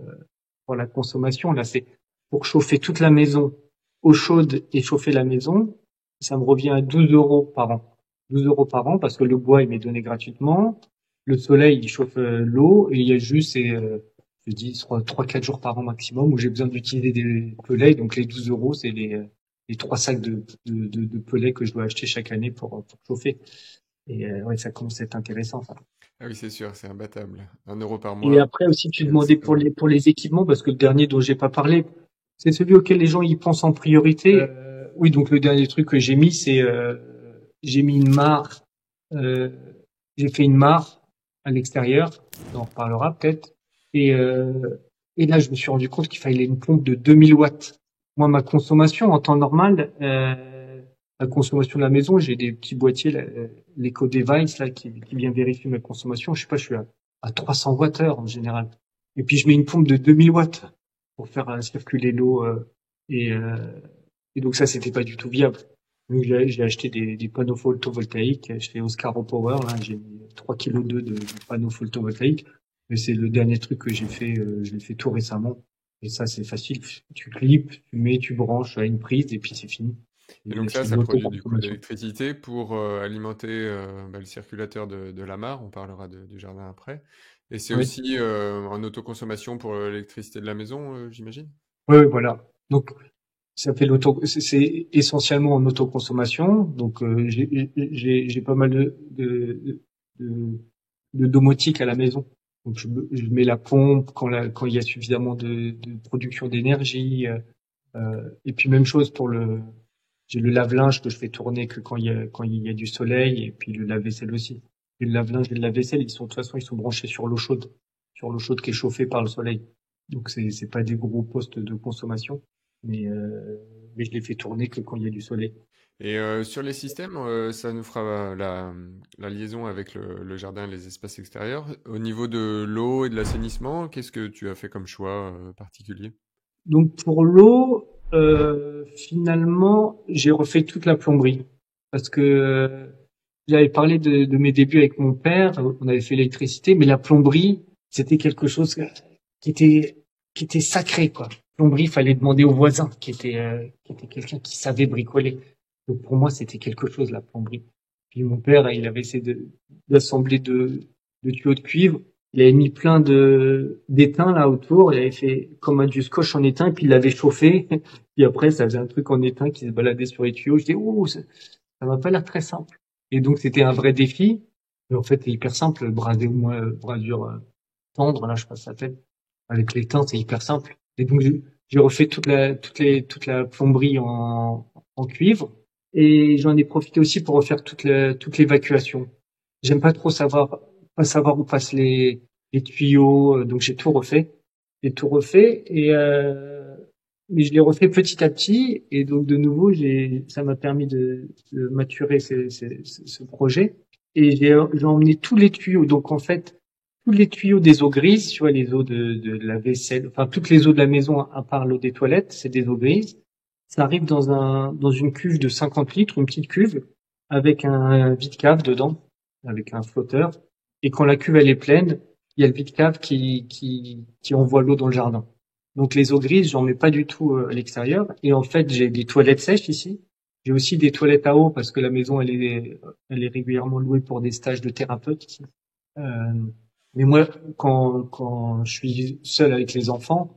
[SPEAKER 1] pour la consommation, là, c'est pour chauffer toute la maison, eau chaude et chauffer la maison, ça me revient à 12 euros par an. 12 euros par an parce que le bois, il m'est donné gratuitement. Le soleil, il chauffe l'eau et il y a juste, je dis, 3-4 jours par an maximum où j'ai besoin d'utiliser des pellets. Donc les 12 euros, c'est les 3 sacs de pellets que je dois acheter chaque année pour chauffer. Et ouais, ça commence à être intéressant, ça.
[SPEAKER 2] Ah oui, c'est sûr, c'est imbattable. 1 euro par
[SPEAKER 1] Et
[SPEAKER 2] mois,
[SPEAKER 1] après aussi, tu demandais
[SPEAKER 2] c'est pas mal.
[SPEAKER 1] pour les équipements, parce que le dernier dont j'ai pas parlé, c'est celui auquel les gens y pensent en priorité. Oui, donc le dernier truc que j'ai mis, c'est j'ai mis une mare, euh, j'ai fait une mare à l'extérieur, on en reparlera peut-être. Et, euh, et là, je me suis rendu compte qu'il fallait une pompe de 2000 watts. Moi, ma consommation en temps normal, la consommation de la maison, j'ai des petits boîtiers, là, l'Eco-Device là, qui vient vérifier ma consommation. Je sais pas, je suis à 300 watts-heure en général. Et puis je mets une pompe de 2000 watts pour faire circuler l'eau et, euh, et donc ça c'était pas du tout viable. Donc j'ai acheté des panneaux photovoltaïques chez Oscar Power là, j'ai mis 3 kg de panneaux photovoltaïques. Mais c'est le dernier truc que j'ai fait, je l'ai fait tout récemment. Et ça c'est facile, tu clips, tu mets, tu branches à une prise et puis c'est fini.
[SPEAKER 2] Et donc
[SPEAKER 1] C'est de
[SPEAKER 2] ça produit du coup de
[SPEAKER 1] l'autoconsommation.
[SPEAKER 2] l'électricité pour alimenter le circulateur de la mare, on parlera du jardin après. Et c'est
[SPEAKER 1] Oui,
[SPEAKER 2] aussi en autoconsommation pour l'électricité de la maison, j'imagine?
[SPEAKER 1] oui, oui, voilà. Donc ça fait c'est essentiellement en autoconsommation. Donc j'ai pas mal de, de domotique à la maison. Donc je mets la pompe quand il y a suffisamment de production d'énergie. Et puis même chose pour j'ai le lave-linge que je fais tourner que quand il y a du soleil, et puis le lave-vaisselle aussi. Et le lave-linge et le lave-vaisselle, de toute façon, ils sont branchés sur l'eau chaude qui est chauffée par le soleil. Donc c'est pas des gros postes de consommation, mais mais je les fais tourner que quand il y a du soleil.
[SPEAKER 2] Et sur les systèmes, ça nous fera la liaison avec le jardin et les espaces extérieurs. Au niveau de l'eau et de l'assainissement, qu'est-ce que tu as fait comme choix particulier?
[SPEAKER 1] Donc pour l'eau, finalement, j'ai refait toute la plomberie parce que j'avais parlé de mes débuts avec mon père. On avait fait l'électricité, mais la plomberie, c'était quelque chose qui était qui était sacré, quoi. Plomberie, fallait demander au voisin qui était quelqu'un qui savait bricoler. Donc pour moi, c'était quelque chose la plomberie. Puis mon père, il avait essayé d'assembler de tuyaux de cuivre. Il avait mis plein de d'étain là autour. Il avait fait comme un du scotch en étain, puis il l'avait chauffé. Puis après, ça faisait un truc en étain qui se baladait sur les tuyaux. Je dis, oh, ça m'a pas l'air très simple. Et donc, c'était un vrai défi. Mais en fait, c'est hyper simple. Braser au moins, brasure tendre, là, je sais pas si ça s'appelle. Avec l'étain, c'est hyper simple. Et donc, j'ai refait toute la plomberie en cuivre. Et j'en ai profité aussi pour refaire toute l'évacuation. J'aime pas savoir où passent les tuyaux. Donc, j'ai tout refait. J'ai tout refait. Mais je l'ai refait petit à petit. Et donc, de nouveau, ça m'a permis de maturer ce projet. Et j'ai emmené tous les tuyaux. Donc, en fait, tous les tuyaux des eaux grises, tu vois, les eaux de la vaisselle, enfin, toutes les eaux de la maison, à part l'eau des toilettes, c'est des eaux grises. Ça arrive dans une cuve de 50 litres, une petite cuve, avec un vide-cave dedans, avec un flotteur. Et quand la cuve, elle est pleine, il y a le vide-cave qui envoie l'eau dans le jardin. Donc, les eaux grises, j'en mets pas du tout à l'extérieur. Et en fait, j'ai des toilettes sèches ici. J'ai aussi des toilettes à eau parce que la maison, elle est régulièrement louée pour des stages de thérapeutes ici. Euh, mais moi, quand je suis seul avec les enfants,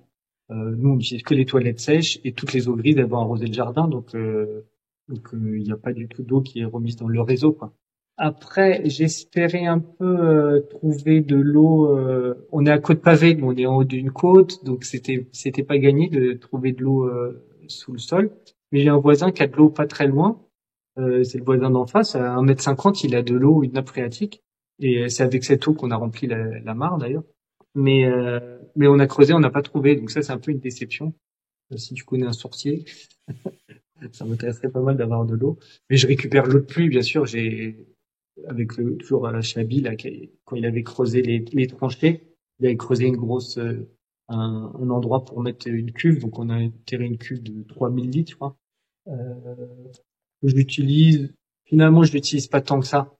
[SPEAKER 1] nous, on utilise que les toilettes sèches et toutes les eaux grises, elles vont arroser le jardin. Il n'y a pas du tout d'eau qui est remise dans le réseau, quoi. Après, j'espérais un peu trouver de l'eau. On est à côte pavée, nous, on est en haut d'une côte, donc c'était pas gagné de trouver de l'eau sous le sol. Mais j'ai un voisin qui a de l'eau pas très loin. C'est le voisin d'en face. À 1,50 m, il a de l'eau, une nappe phréatique. Et c'est avec cette eau qu'on a rempli la mare, d'ailleurs. Mais on a creusé, on n'a pas trouvé. Donc ça, c'est un peu une déception. Si tu connais un sourcier, ça m'intéresserait pas mal d'avoir de l'eau. Mais je récupère l'eau de pluie, bien sûr. Toujours chez Abi, là, quand il avait creusé les tranchées, il avait creusé une grosse, un endroit pour mettre une cuve. Donc on a enterré une cuve de 3 000 litres, je crois. Euh, que je l'utilise. Finalement, je l'utilise pas tant que ça.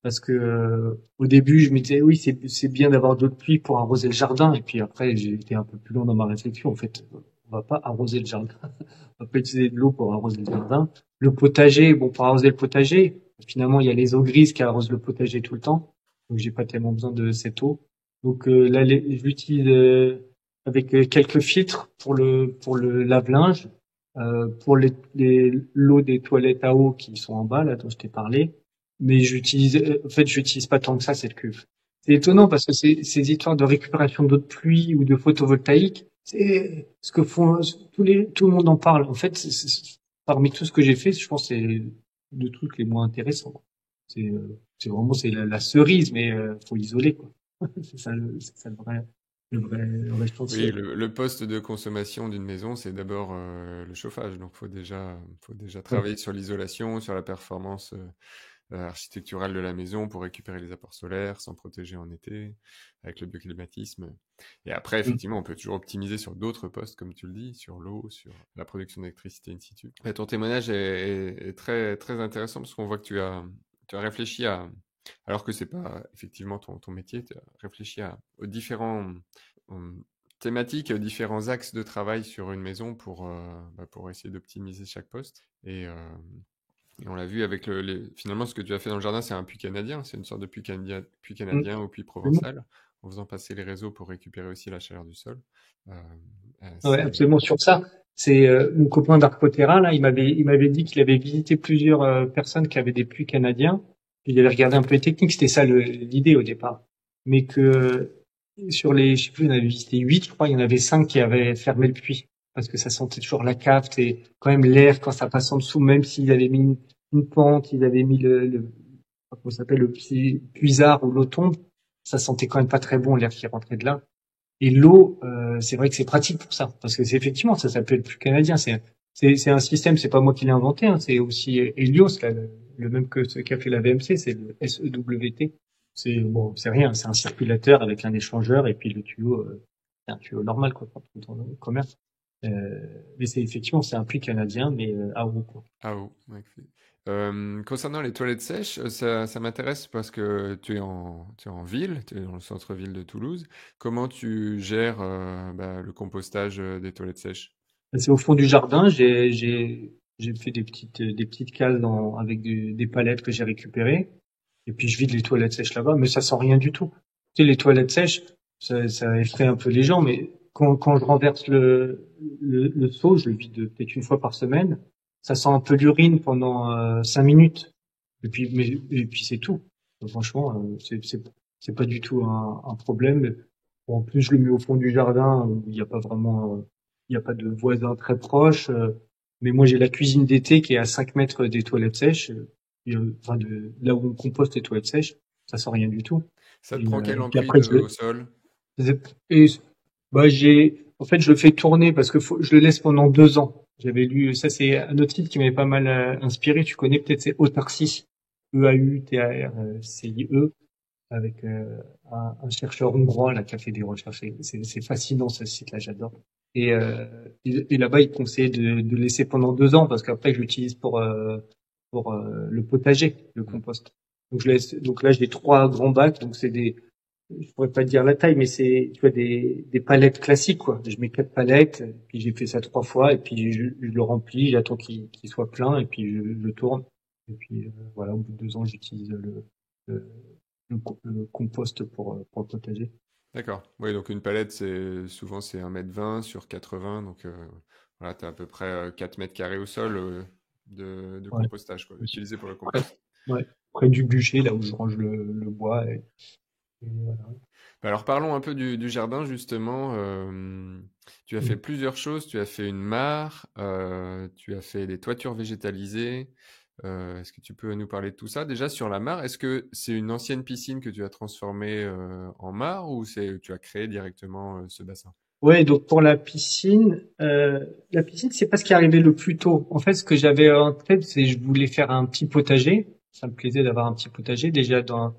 [SPEAKER 1] Parce que au début, je me disais oui, c'est bien d'avoir de l'eau de pluie pour arroser le jardin. Et puis après, j'ai été un peu plus long dans ma réflexion. En fait, on va pas arroser le jardin. On va pas utiliser de l'eau pour arroser le jardin. Le potager, bon, pour arroser le potager, finalement, il y a les eaux grises qui arrosent le potager tout le temps. Donc, j'ai pas tellement besoin de cette eau. Donc là, je l'utilise avec quelques filtres pour le lave-linge, pour l'eau des toilettes à eau qui sont en bas, là, dont je t'ai parlé. Mais en fait, j'utilise pas tant que ça cette cuve. C'est étonnant parce que ces histoires de récupération d'eau de pluie ou de photovoltaïque, c'est ce que font tout le monde en parle. En fait, parmi tout ce que j'ai fait, je pense que c'est le truc les moins intéressants. C'est vraiment la cerise, mais faut isoler, quoi. C'est ça le vrai
[SPEAKER 2] Oui,
[SPEAKER 1] chantier.
[SPEAKER 2] le poste de consommation d'une maison, c'est d'abord le chauffage. Donc, faut déjà
[SPEAKER 1] Ouais.
[SPEAKER 2] travailler sur l'isolation, sur la performance architecturale de la maison pour récupérer les apports solaires, s'en protéger en été, avec le bioclimatisme. Et après,
[SPEAKER 1] Mm.
[SPEAKER 2] effectivement, on peut toujours optimiser sur d'autres postes, comme tu le dis, sur l'eau, sur la production d'électricité in situ. Et ton témoignage est très, très intéressant parce qu'on voit que tu as réfléchi alors que c'est pas effectivement ton métier, tu as réfléchi aux différents thématiques, différents axes de travail sur une maison pour essayer d'optimiser chaque poste. Et on l'a vu avec finalement, ce que tu as fait dans le jardin, c'est un puits canadien. C'est une sorte de puits
[SPEAKER 1] Mm.
[SPEAKER 2] canadien ou puits provençal, en faisant passer les réseaux pour récupérer aussi la chaleur du sol. Euh,
[SPEAKER 1] Ouais,
[SPEAKER 2] c'est...
[SPEAKER 1] absolument sur ça. C'est mon copain d'Arcotera là, il m'avait dit qu'il avait visité plusieurs personnes qui avaient des puits canadiens. Il avait regardé un peu les techniques, c'était ça l'idée au départ. Mais que sur les, je sais plus, il en avait visité 8, je crois, il y en avait 5 qui avaient fermé le puits parce que ça sentait toujours la cave, et quand même l'air quand ça passe en dessous, même s'ils avaient mis une pente, ils avaient mis comment ça s'appelle, le puisard ou l'eau tombe, ça sentait quand même pas très bon l'air qui rentrait de là. Et l'eau, c'est vrai que c'est pratique pour ça, parce que c'est effectivement, ça s'appelle plus canadien. C'est un système, c'est pas moi qui l'ai inventé, hein, c'est aussi Helios, là, le même que ce qu'a fait la VMC, c'est le SEWT. C'est bon, c'est rien, c'est un circulateur avec un échangeur et puis le tuyau, c'est un tuyau normal quoi, dans le commerce. Mais c'est effectivement, c'est un puits canadien, mais à eau quoi.
[SPEAKER 2] Ah oh, ouais. Concernant les toilettes sèches, ça m'intéresse parce que tu es en ville, tu es dans le centre-ville de Toulouse. Comment tu gères le compostage des toilettes sèches?
[SPEAKER 1] C'est au fond du jardin. J'ai fait des petites cases avec des palettes que j'ai récupérées. Et puis je vide les toilettes sèches là-bas, mais ça sent rien du tout. Tu sais, les toilettes sèches, ça effraie un peu les gens, mais quand je renverse le seau, je le vide peut-être une fois par semaine, ça sent un peu l'urine pendant 5 minutes. Et puis c'est tout. Donc, franchement, c'est pas du tout un problème. Bon, en plus, je le mets au fond du jardin où il n'y a pas vraiment, il n'y a pas de voisins très proches. Mais moi, j'ai la cuisine d'été qui est à 5 mètres des toilettes sèches. Enfin, là où on composte les toilettes sèches, ça sent rien du tout.
[SPEAKER 2] Ça te
[SPEAKER 1] Et,
[SPEAKER 2] prend quelle
[SPEAKER 1] puis
[SPEAKER 2] emprise
[SPEAKER 1] après,
[SPEAKER 2] au sol?
[SPEAKER 1] et, bah, en fait, je le fais tourner parce que je le laisse pendant 2 ans. J'avais lu, ça c'est un autre site qui m'avait pas mal inspiré. Tu connais peut-être, c'est Autarcie, EAUTARCIE, avec un chercheur hongrois là qui a fait des recherches. C'est fascinant ce site-là, j'adore. Et là-bas, il conseillait de laisser pendant 2 ans parce qu'après, je l'utilise pour le potager, le compost. Donc je laisse. Donc là, j'ai 3 grands bacs. Donc c'est je pourrais pas dire la taille, mais c'est, tu vois, des palettes classiques, quoi. Je mets 4 palettes, puis j'ai fait ça 3 fois, et puis je le remplis, j'attends qu'il soit plein, et puis je le tourne. Et puis voilà, au bout de 2 ans, j'utilise le, le compost pour le potager.
[SPEAKER 2] D'accord. Oui, donc une palette, c'est 1,20 m sur 80, donc voilà, tu as à peu près 4 mètres carrés au sol de
[SPEAKER 1] Ouais.
[SPEAKER 2] compostage, quoi, utilisé pour le
[SPEAKER 1] Près,
[SPEAKER 2] compost.
[SPEAKER 1] ouais, près du bûcher, là où je range le bois. Et voilà.
[SPEAKER 2] Alors parlons un peu du jardin, justement. Tu as fait
[SPEAKER 1] Mm.
[SPEAKER 2] plusieurs choses. Tu as fait une mare, tu as fait des toitures végétalisées. Est-ce que tu peux nous parler de tout ça? Déjà, sur la mare, est-ce que c'est une ancienne piscine que tu as transformée en mare ou tu as créé directement ce bassin?
[SPEAKER 1] Ouais, donc pour la piscine, c'est pas ce qui est arrivé le plus tôt. En fait, ce que j'avais en tête, c'est je voulais faire un petit potager. Ça me plaisait d'avoir un petit potager. Déjà dans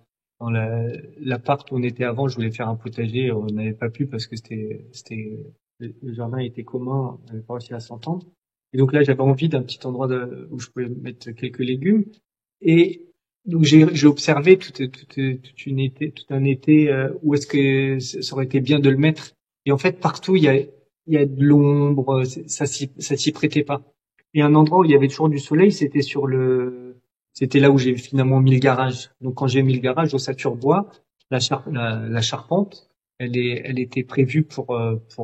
[SPEAKER 1] l'appart où on était avant, je voulais faire un potager. On n'avait pas pu parce que le jardin était commun. On n'avait pas réussi à s'entendre. Et donc là, j'avais envie d'un petit endroit où je pouvais mettre quelques légumes. Et donc j'ai observé tout un été où est-ce que ça aurait été bien de le mettre. Et en fait, partout, il y a de l'ombre, ça s'y prêtait pas. Et un endroit où il y avait toujours du soleil, c'était là où j'ai finalement mis le garage. Donc, quand j'ai mis le garage, ossature bois, la charpente, elle était prévue pour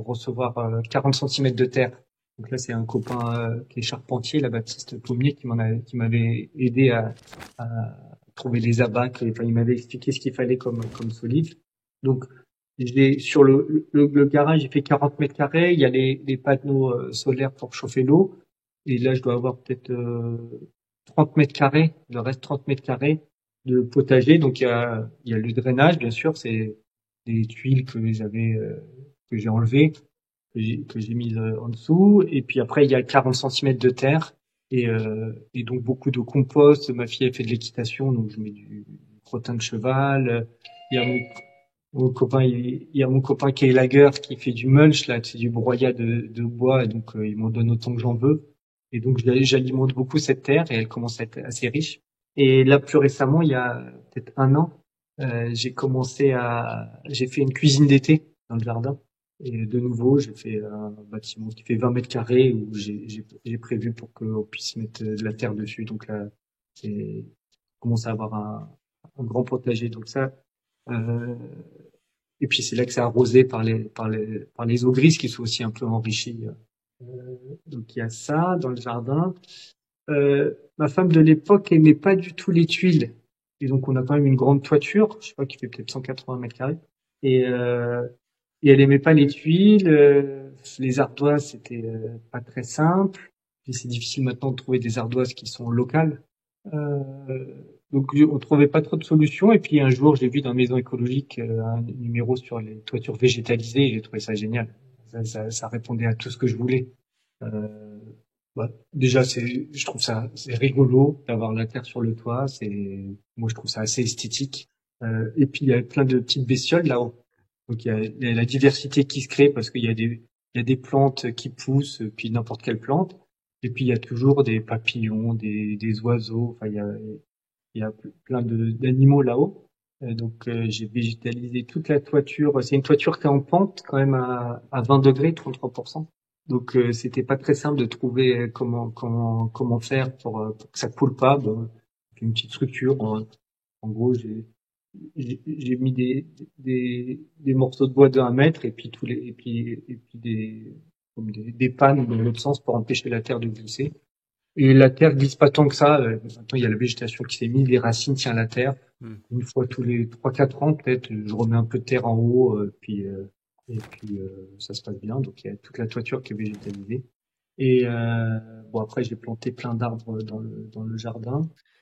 [SPEAKER 1] recevoir 40 centimètres de terre. Donc là, c'est un copain qui est charpentier, la Baptiste Pommier, qui m'avait aidé à trouver les abacs. Enfin, il m'avait expliqué ce qu'il fallait comme solide. Donc, sur le garage, j'ai fait 40 mètres carrés. Il y a les panneaux solaires pour chauffer l'eau. Et là, je dois avoir peut-être 30 mètres carrés, le reste 30 mètres carrés de potager. Donc, il y a le drainage, bien sûr. C'est des tuiles que j'ai enlevées, que j'ai mises en dessous. Et puis après, il y a 40 centimètres de terre. Et donc, beaucoup de compost. Ma fille, elle fait de l'équitation. Donc, je mets du crottin de cheval. Il y a il y a mon copain qui est lagueur qui fait du mulch là, c'est du broyat de bois et donc il m'en donne autant que j'en veux. Et donc j'alimente beaucoup cette terre et elle commence à être assez riche. Et là plus récemment, il y a peut-être un an, j'ai fait une cuisine d'été dans le jardin. Et de nouveau, j'ai fait un bâtiment qui fait 20 mètres carrés où j'ai prévu pour qu'on puisse mettre de la terre dessus. Donc là, c'est commence à avoir un grand potager. Donc ça, euh, et puis c'est là que c'est arrosé par les eaux grises qui sont aussi un peu enrichies. Donc il y a ça dans le jardin. Ma femme de l'époque aimait pas du tout les tuiles. Et donc on a quand même une grande toiture, je sais pas, qui fait peut-être 180 mètres carrés. Et, euh, et elle aimait pas les tuiles. Les ardoises, c'était pas très simple. Et c'est difficile maintenant de trouver des ardoises qui sont locales. Euh, donc on trouvait pas trop de solutions. Et puis un jour, j'ai vu dans Maison écologique un numéro sur les toitures végétalisées. Et j'ai trouvé ça génial. Ça répondait à tout ce que je voulais. Euh, déjà, je trouve ça, c'est rigolo d'avoir la terre sur le toit. Moi, je trouve ça assez esthétique. Et puis, il y a plein de petites bestioles là-haut. Donc, il y a la diversité qui se crée parce il y a des plantes qui poussent, puis n'importe quelle plante. Et puis, il y a toujours des papillons, des oiseaux. Enfin, il y a plein d'animaux là-haut. J'ai végétalisé toute la toiture. C'est une toiture qui est en pente quand même à 20 degrés, 33%. C'était pas très simple de trouver comment faire pour que ça coule pas. Bon, une petite structure. En gros, j'ai mis des morceaux de bois d'1 mètre et puis et puis comme des pannes dans l'autre sens pour empêcher la terre de glisser. Et la terre glisse pas tant que ça. Maintenant, il y a la végétation qui s'est mise, les racines tiennent la terre. Une fois tous les 3-4 ans, peut-être, je remets un peu de terre en haut, ça se passe bien. Donc il y a toute la toiture qui est végétalisée. Bon après j'ai planté plein d'arbres dans le jardin.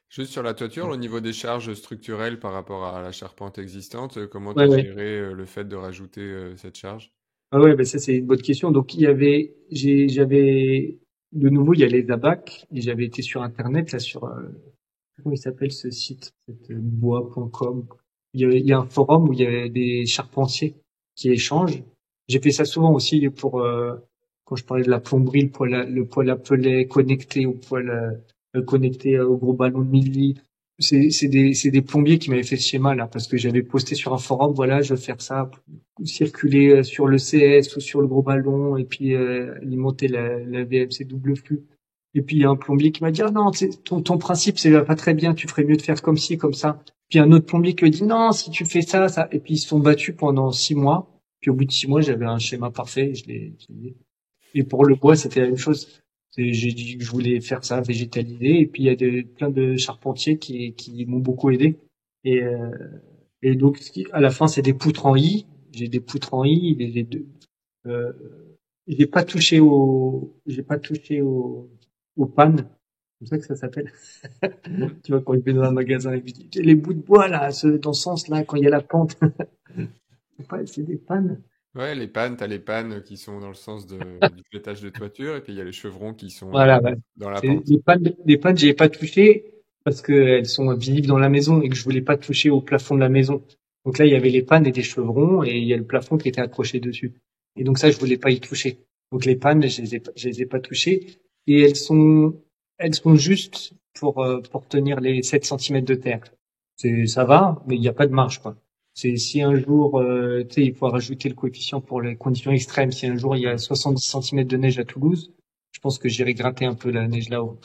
[SPEAKER 2] Juste sur la toiture, au niveau des charges structurelles par rapport à la charpente existante, comment tu
[SPEAKER 1] Ouais,
[SPEAKER 2] as
[SPEAKER 1] ouais.
[SPEAKER 2] géré le fait de rajouter cette charge?
[SPEAKER 1] Ah ouais, ben ça c'est une bonne question. Donc j'avais de nouveau il y a les abacs et j'avais été sur internet là sur comment il s'appelle ce site, bois.com. Il y a un forum où il y a des charpentiers qui échangent. J'ai fait ça souvent aussi pour quand je parlais de la plomberie, le poêle à pelet connecté au connecté au gros ballon de 1000 litres. C'est des plombiers qui m'avaient fait ce schéma là parce que j'avais posté sur un forum, voilà, je veux faire ça, circuler sur le CS ou sur le gros ballon et puis alimenter la VMC double flux. Et puis il y a un plombier qui m'a dit ah non, ton principe c'est pas très bien, tu ferais mieux de faire comme ci comme ça. Puis un autre plombier qui m'a dit non, si tu fais ça. Et puis ils se sont battus pendant 6 mois. Puis au bout de 6 mois, j'avais un schéma parfait. Et pour le bois, c'était la même chose. J'ai dit que je voulais faire ça, végétaliser. Et puis il y a plein de charpentiers qui m'ont beaucoup aidé. Et, euh, et donc à la fin, c'est des poutres en I. J'ai des poutres en I. Euh, j'ai pas touché aux pannes. C'est comme ça que ça s'appelle.
[SPEAKER 2] Mhm.
[SPEAKER 1] Tu vois, quand il vais dans un magasin, il dit, les bouts de bois, là, dans ce sens-là, quand il y a la pente. C'est des pannes.
[SPEAKER 2] Ouais, les pannes, tu as les pannes qui sont dans le sens du flétage de toiture, et puis il y a les chevrons qui sont
[SPEAKER 1] Voilà, ouais.
[SPEAKER 2] dans la
[SPEAKER 1] C'est,
[SPEAKER 2] pente.
[SPEAKER 1] les pannes, j'y ai pas touché parce qu'elles sont visibles dans la maison et que je voulais pas toucher au plafond de la maison. Donc là, il y avait les pannes et des chevrons et il y a le plafond qui était accroché dessus. Et donc ça, je voulais pas y toucher. Donc les pannes, je les ai pas touchées et elles sont justes pour tenir les 7 centimètres de terre. Ça va, mais il n'y a pas de marge, quoi. C'est si un jour, tu sais, il faut rajouter le coefficient pour les conditions extrêmes. Si un jour il y a 70 centimètres de neige à Toulouse, je pense que j'irai gratter un peu la neige là-haut.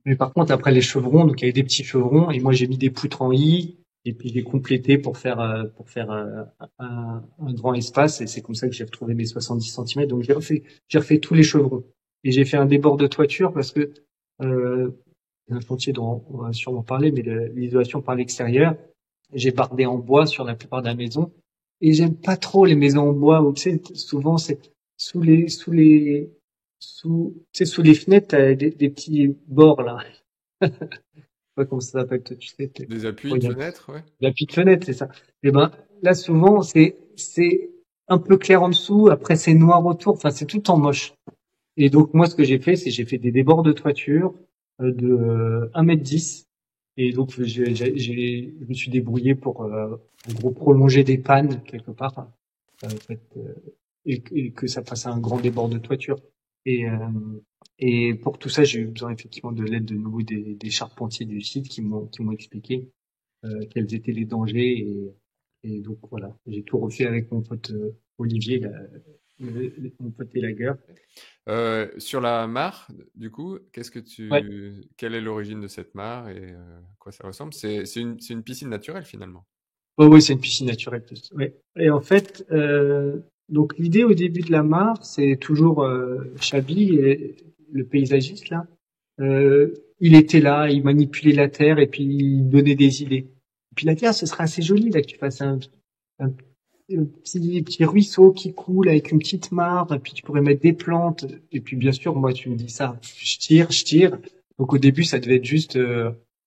[SPEAKER 1] Mais par contre, après les chevrons, donc il y avait des petits chevrons, et moi j'ai mis des poutres en I, et puis j'ai complété pour faire un grand espace, et c'est comme ça que j'ai retrouvé mes 70 centimètres. Donc j'ai refait tous les chevrons. Et j'ai fait un débord de toiture parce que, c'est un chantier dont on va sûrement parler, mais l'isolation par l'extérieur, j'ai bardé en bois sur la plupart de la maison. Et j'aime pas trop les maisons en bois où, tu sais, souvent c'est tu sais, sous les fenêtres, t'as des petits bords, là. Je sais pas comment ça s'appelle, toi, tu sais,
[SPEAKER 2] Des appuis
[SPEAKER 1] ouais,
[SPEAKER 2] de
[SPEAKER 1] il y a
[SPEAKER 2] fenêtre, ouais.
[SPEAKER 1] la petite fenêtre, c'est ça. Et ben, là, souvent, c'est un peu clair en dessous, après c'est noir autour, enfin, c'est tout en moche. Et donc, moi, ce que j'ai fait, c'est j'ai fait des débords de toiture, de 1,10 m. Et donc, je me suis débrouillé pour, en gros, prolonger des pannes, quelque part, hein, en fait, et que ça fasse un grand débord de toiture. Et, euh, et pour tout ça, j'ai eu besoin effectivement de l'aide de nouveau des charpentiers du site qui m'ont expliqué quels étaient les dangers. Et donc voilà, j'ai tout refait avec mon pote Olivier, mon pote et lagueur.
[SPEAKER 2] Sur la mare, du coup,
[SPEAKER 1] Ouais.
[SPEAKER 2] quelle est l'origine de cette mare et à quoi ça ressemble? C'est une piscine naturelle finalement.
[SPEAKER 1] Ouais, ouais, c'est une piscine naturelle. Ouais. Et en fait, donc l'idée au début de la mare, c'est toujours Chabi, le paysagiste là. Il était là, il manipulait la terre et puis il donnait des idées. Et puis la terre, ce serait assez joli là que tu fasses un petit ruisseau qui coule avec une petite mare, et puis tu pourrais mettre des plantes. Et puis bien sûr, moi tu me dis ça, je tire. Donc au début, ça devait être juste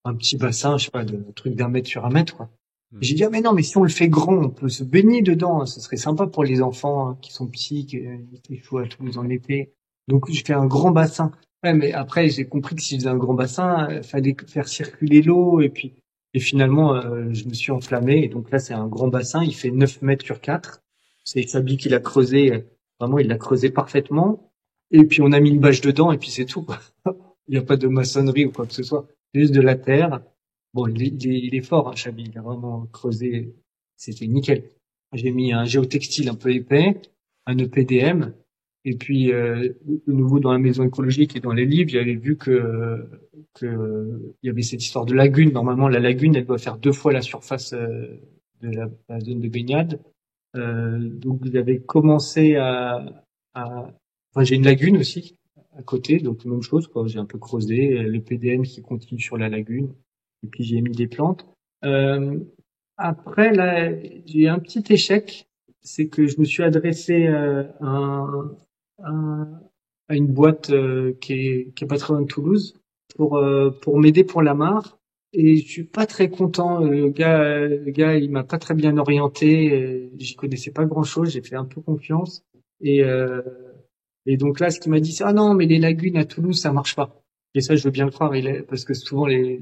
[SPEAKER 1] un petit bassin, je sais pas, de un truc d'1 mètre sur 1 mètre, quoi.
[SPEAKER 2] Hmm.
[SPEAKER 1] J'ai dit, ah mais non, mais si on le fait grand, on peut se baigner dedans, hein. Ce serait sympa pour les enfants qui sont petits, qui jouent à Toulouse en été. Donc je fais un grand bassin. Ouais, mais après j'ai compris que si je faisais un grand bassin, fallait faire circuler l'eau et finalement je me suis enflammé et donc là c'est un grand bassin, il fait 9 mètres sur 4. C'est Sabi qui l'a creusé, vraiment il l'a creusé parfaitement. Et puis on a mis une bâche dedans et puis c'est tout, quoi. Il n'y a pas de maçonnerie ou quoi que ce soit, juste de la terre. Bon, il est fort, hein, Chabi. Il a vraiment creusé. C'était nickel. J'ai mis un géotextile un peu épais, un EPDM, et puis de nouveau dans la maison écologique et dans les livres, j'avais vu que il y avait cette histoire de lagune. Normalement, la lagune, elle doit faire 2 fois la surface de la zone de baignade. Donc, j'avais commencé enfin, j'ai une lagune aussi à côté, donc même chose, quoi. J'ai un peu creusé, le PDM qui continue sur la lagune, et puis j'ai mis des plantes. Euh, Après, là, j'ai eu un petit échec, c'est que je me suis adressé un- à une boîte qui est pas très loin de Toulouse pour m'aider pour la mare. Et je suis pas très content. Le gars, il m'a pas très bien orienté. J'y connaissais pas grand-chose. J'ai fait un peu confiance. Et, euh, et donc là, ce qu'il m'a dit, c'est ah non, mais les lagunes à Toulouse, ça marche pas. Et ça, je veux bien le croire. Parce que souvent les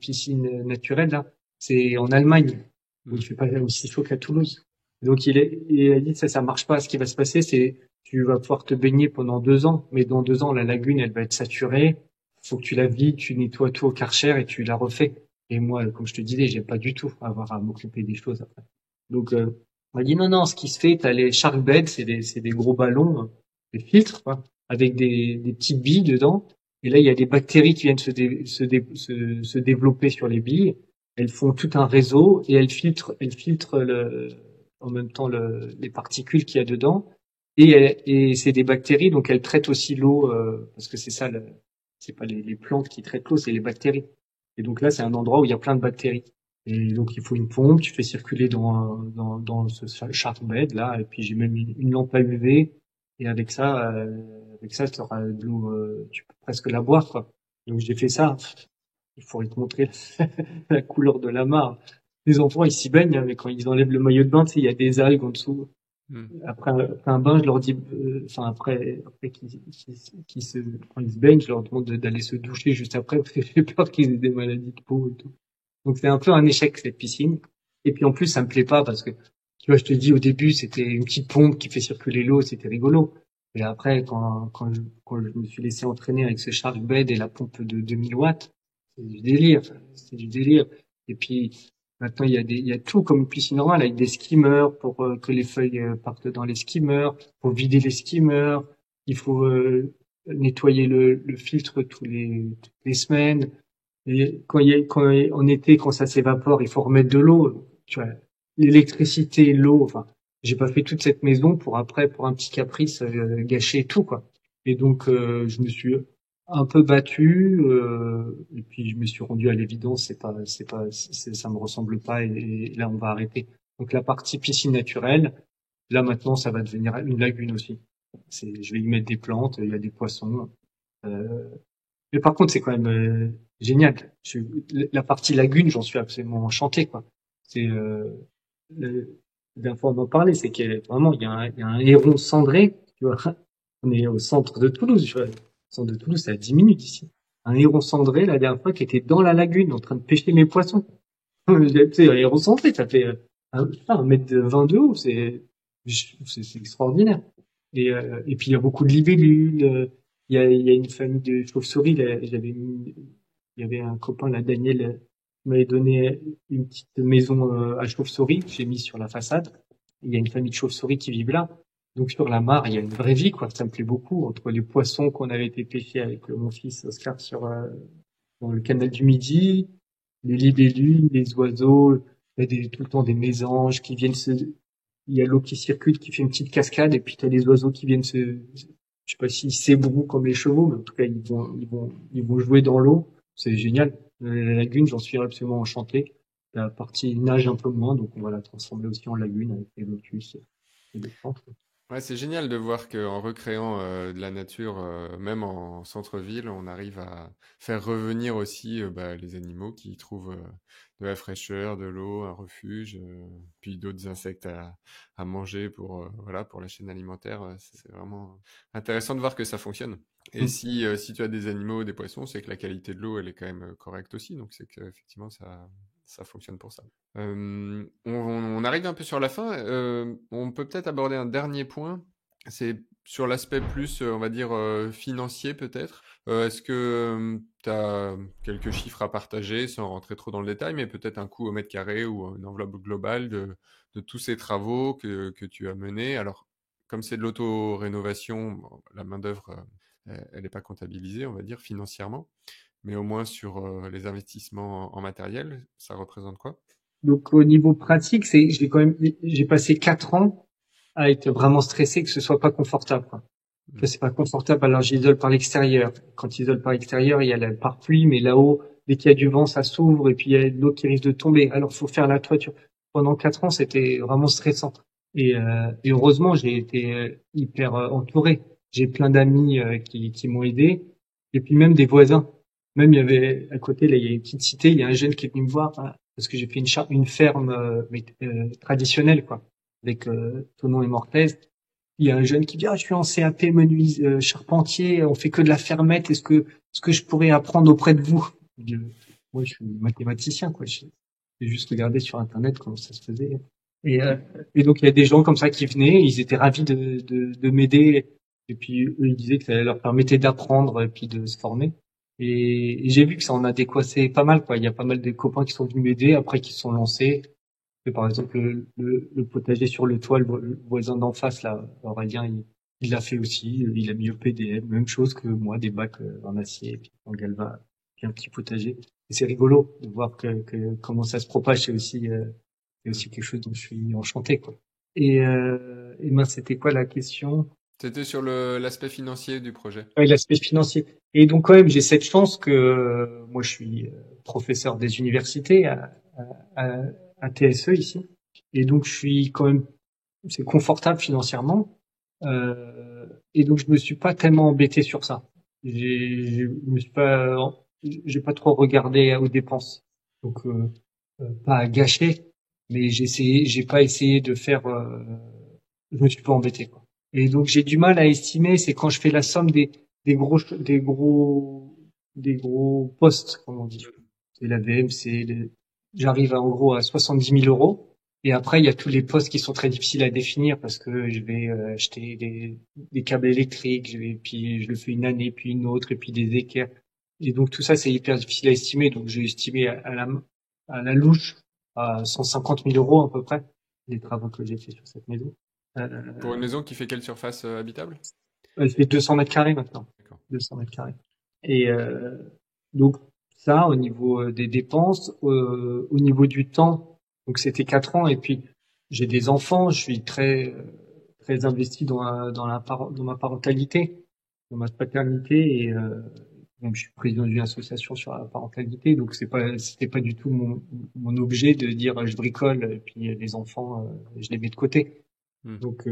[SPEAKER 1] piscines naturelles là, c'est en Allemagne. Donc
[SPEAKER 2] Hmm.
[SPEAKER 1] je suis pas aussi chaud qu'à Toulouse. Donc il a dit ça marche pas. Ce qui va se passer, c'est tu vas pouvoir te baigner pendant 2 ans, mais dans 2 ans, la lagune, elle va être saturée. Faut que tu la vides, tu nettoies tout au Karcher et tu la refais. Et moi, comme je te disais, j'aime pas du tout avoir à m'occuper des choses après. Donc, on m'a dit non, non, ce qui se fait, t'as les shark beds, c'est des gros ballons, des filtres, quoi, avec des petites billes dedans. Et là, il y a des bactéries qui viennent se développer sur les billes. Elles font tout un réseau et elles filtrent en même temps les particules qu'il y a dedans. Et c'est des bactéries, donc elles traitent aussi l'eau, parce que c'est ça, c'est pas les plantes qui traitent l'eau, c'est les bactéries. Et donc là, c'est un endroit où il y a plein de bactéries. Et donc il faut une pompe, tu fais circuler dans ce shark bed là, et puis j'ai même une lampe à UV, et avec ça, tu auras de l'eau, tu peux presque la boire, quoi. Donc j'ai fait ça. Il faudrait te montrer la couleur de la mare. Les enfants, ils s'y baignent, hein, mais quand ils enlèvent le maillot de bain, tu sais, il y a des algues en dessous.
[SPEAKER 2] Hmm.
[SPEAKER 1] Après un bain, je leur dis, enfin après quand ils se baignent, je leur demande d'aller se doucher juste après parce que j'ai peur qu'ils aient des maladies de peau et tout. Donc c'est un peu un échec cette piscine. Et puis en plus, ça me plaît pas parce que tu vois, je te dis au début, c'était une petite pompe qui fait circuler l'eau, c'était rigolo. Et après, quand je me suis laissé entraîner avec ce shark bed et la pompe de 2000 watts, c'est du délire, c'est du délire. Et puis maintenant, il y a tout comme une piscine normale avec des skimmers pour que les feuilles partent dans les skimmers, pour vider les skimmers. Il faut nettoyer le filtre toutes les semaines. Et en été, quand ça s'évapore, il faut remettre de l'eau. Tu vois, l'électricité, l'eau. Enfin, j'ai pas fait toute cette maison pour après, pour un petit caprice, gâcher tout, quoi. Et donc, je me suis un peu battu, et puis je me suis rendu à l'évidence, ça me ressemble pas, et là, on va arrêter. Donc, la partie piscine naturelle, là, maintenant, ça va devenir une lagune aussi. Je vais y mettre des plantes, il y a des poissons. Euh, mais par contre, c'est quand même génial. La partie lagune, j'en suis absolument enchanté, quoi. C'est la dernière fois on en parlait, c'est qu'il y a vraiment il y a un héron cendré, tu vois. On est au centre de Toulouse, tu vois. Le centre de Toulouse, c'est à 10 minutes d'ici. Un héron cendré, la dernière fois, qui était dans la lagune en train de pêcher mes poissons. Tu sais, un héron cendré, ça fait un mètre de 20 de haut, c'est extraordinaire. Et puis il y a beaucoup de libellules. Il y a une famille de chauves-souris. Il y avait un copain là, Daniel, qui m'avait donné une petite maison à chauves-souris que j'ai mis sur la façade. il y a une famille de chauves-souris qui vivent là. Donc sur la mare, il y a une vraie vie, quoi. Ça me plaît beaucoup. Entre les poissons qu'on avait été pêcher avec mon fils Oscar dans le canal du Midi, les libellules, les oiseaux, il y a tout le temps des mésanges qui viennent il y a l'eau qui circule, qui fait une petite cascade, et puis t'as les oiseaux qui viennent je sais pas s'ils s'ébrouent comme les chevaux, mais en tout cas, ils vont jouer dans l'eau. C'est génial. La lagune, j'en suis absolument enchanté. La partie nage un peu moins, donc on va la transformer aussi en lagune avec des lotus et des plantes.
[SPEAKER 2] Ouais, c'est génial de voir qu'en recréant de la nature, même en centre-ville, on arrive à faire revenir aussi les animaux qui y trouvent de la fraîcheur, de l'eau, un refuge, puis d'autres insectes à manger pour la chaîne alimentaire. C'est vraiment intéressant de voir que ça fonctionne. Et
[SPEAKER 1] Mm.
[SPEAKER 2] si tu as des animaux, des poissons, c'est que la qualité de l'eau, elle est quand même correcte aussi. Donc c'est qu'effectivement, ça fonctionne pour ça. On arrive un peu sur la fin. On peut peut-être aborder un dernier point. C'est sur l'aspect plus, on va dire, financier peut-être. Est-ce que tu as quelques chiffres à partager sans rentrer trop dans le détail, mais peut-être un coût au mètre carré ou une enveloppe globale de tous ces travaux que tu as menés? Alors, comme c'est de l'auto-rénovation, bon, la main-d'œuvre, elle n'est pas comptabilisée, on va dire, financièrement. Mais au moins sur les investissements en matériel, ça représente quoi?
[SPEAKER 1] Donc au niveau pratique, j'ai passé 4 ans à être vraiment stressé que ce soit pas confortable, quoi. Que c'est pas confortable, alors j'isole par l'extérieur. Quand j'isole par l'extérieur, il y a le pare-pluie, mais là-haut, dès qu'il y a du vent, ça s'ouvre et puis il y a de l'eau qui risque de tomber. Alors faut faire la toiture. Pendant 4 ans, c'était vraiment stressant. Et heureusement, j'ai été hyper entouré. J'ai plein d'amis qui m'ont aidé, et puis même des voisins. Même il y avait à côté, là, il y a une petite cité, il y a un jeune qui est venu me voir parce que j'ai fait une ferme traditionnelle, quoi, avec tonneau et mortaise. Il y a un jeune qui dit, je suis en CAP charpentier, on fait que de la fermette, est-ce que je pourrais apprendre auprès de vous? Je Moi, je suis mathématicien, quoi. J'ai juste regardé sur Internet comment ça se faisait. Et, euh, et donc, il y a des gens comme ça qui venaient, ils étaient ravis de m'aider. Et puis, eux, ils disaient que ça leur permettait d'apprendre et puis de se former. Et j'ai vu que ça en a décoincé pas mal, quoi. Il y a pas mal de copains qui sont venus m'aider, après qui se sont lancés. Et par exemple, le potager sur le toit, le voisin d'en face, là, Aurélien, il l'a fait aussi. Il a mis au PDM, même chose que moi, des bacs en acier, et puis en galva, puis un petit potager. Et c'est rigolo de voir que comment ça se propage. C'est aussi quelque chose dont je suis enchanté, quoi. Et ben, c'était quoi la question?
[SPEAKER 2] C'était sur l'aspect financier du projet.
[SPEAKER 1] Ouais, l'aspect financier. Et donc quand même, j'ai cette chance que moi, je suis professeur des universités à, à TSE ici, et donc je suis quand même, c'est confortable financièrement, et donc je me suis pas tellement embêté sur ça. J'ai pas trop regardé aux dépenses, donc pas à gâcher, mais j'ai pas essayé de faire, je me suis pas embêté, quoi. Et donc j'ai du mal à estimer, c'est quand je fais la somme des gros postes, comme on dit. C'est la VMC, j'arrive en gros à 70 000 euros. Et après, il y a tous les postes qui sont très difficiles à définir parce que je vais acheter des câbles électriques, puis je le fais une année, puis une autre, et puis des équerres. Et donc tout ça, c'est hyper difficile à estimer. Donc j'ai estimé à la louche à 150 000 euros à peu près les travaux que j'ai fait sur cette maison.
[SPEAKER 2] Pour une maison qui fait quelle surface habitable?
[SPEAKER 1] Elle fait 200 mètres carrés maintenant.
[SPEAKER 2] D'accord.
[SPEAKER 1] 200 mètres carrés. Et donc ça, au niveau des dépenses, au niveau du temps, donc c'était 4 ans. Et puis j'ai des enfants, je suis très investi dans ma parentalité, dans ma paternité. Et donc je suis président d'une association sur la parentalité. Donc c'était pas du tout mon objet de dire je bricole et puis les enfants, je les mets de côté.
[SPEAKER 2] Hmm.
[SPEAKER 1] Donc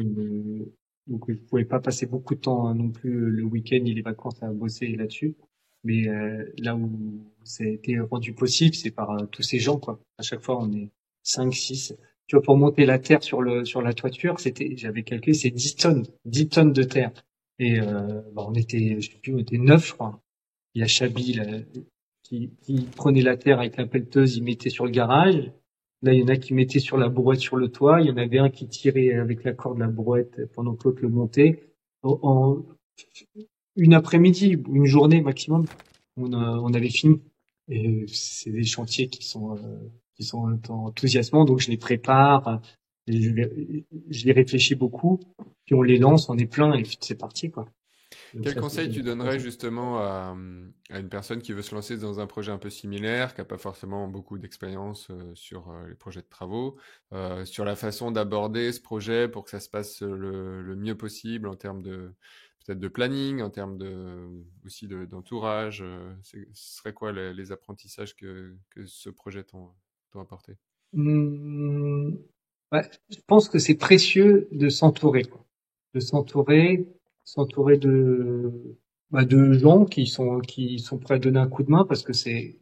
[SPEAKER 1] je pouvais pas passer beaucoup de temps non plus le week-end et les vacances à bosser là-dessus. Mais là où ça a été rendu possible, c'est par tous ces gens, quoi. À chaque fois, on est 5, 6. Tu vois, pour monter la terre sur la toiture, j'avais calculé, c'est 10 tonnes de terre. Et on était, je sais plus, on était 9, je crois. Il y a Chabi là, qui prenait la terre avec la pelleteuse, il mettait sur le garage. Là, il y en a qui mettaient sur la brouette sur le toit. Il y en avait un qui tirait avec la corde la brouette pendant que l'autre le montait. En une après-midi, une journée maximum, on avait fini. Et c'est des chantiers qui sont enthousiasmants, donc je les prépare. Et je les réfléchis beaucoup, puis on les lance, on est plein et puis c'est parti, quoi. Donc
[SPEAKER 2] Quel
[SPEAKER 1] ça,
[SPEAKER 2] conseil
[SPEAKER 1] c'était
[SPEAKER 2] tu
[SPEAKER 1] le
[SPEAKER 2] donnerais
[SPEAKER 1] projet.
[SPEAKER 2] justement à une personne qui veut se lancer dans un projet un peu similaire, qui n'a pas forcément beaucoup d'expérience sur les projets de travaux, sur la façon d'aborder ce projet pour que ça se passe le mieux possible en termes de peut-être de planning, en termes aussi d'entourage. Ce serait quoi les apprentissages que ce projet t'ont apporté?
[SPEAKER 1] Hum, ouais, je pense que c'est précieux de s'entourer, quoi. De s'entourer de gens qui sont prêts à donner un coup de main parce que c'est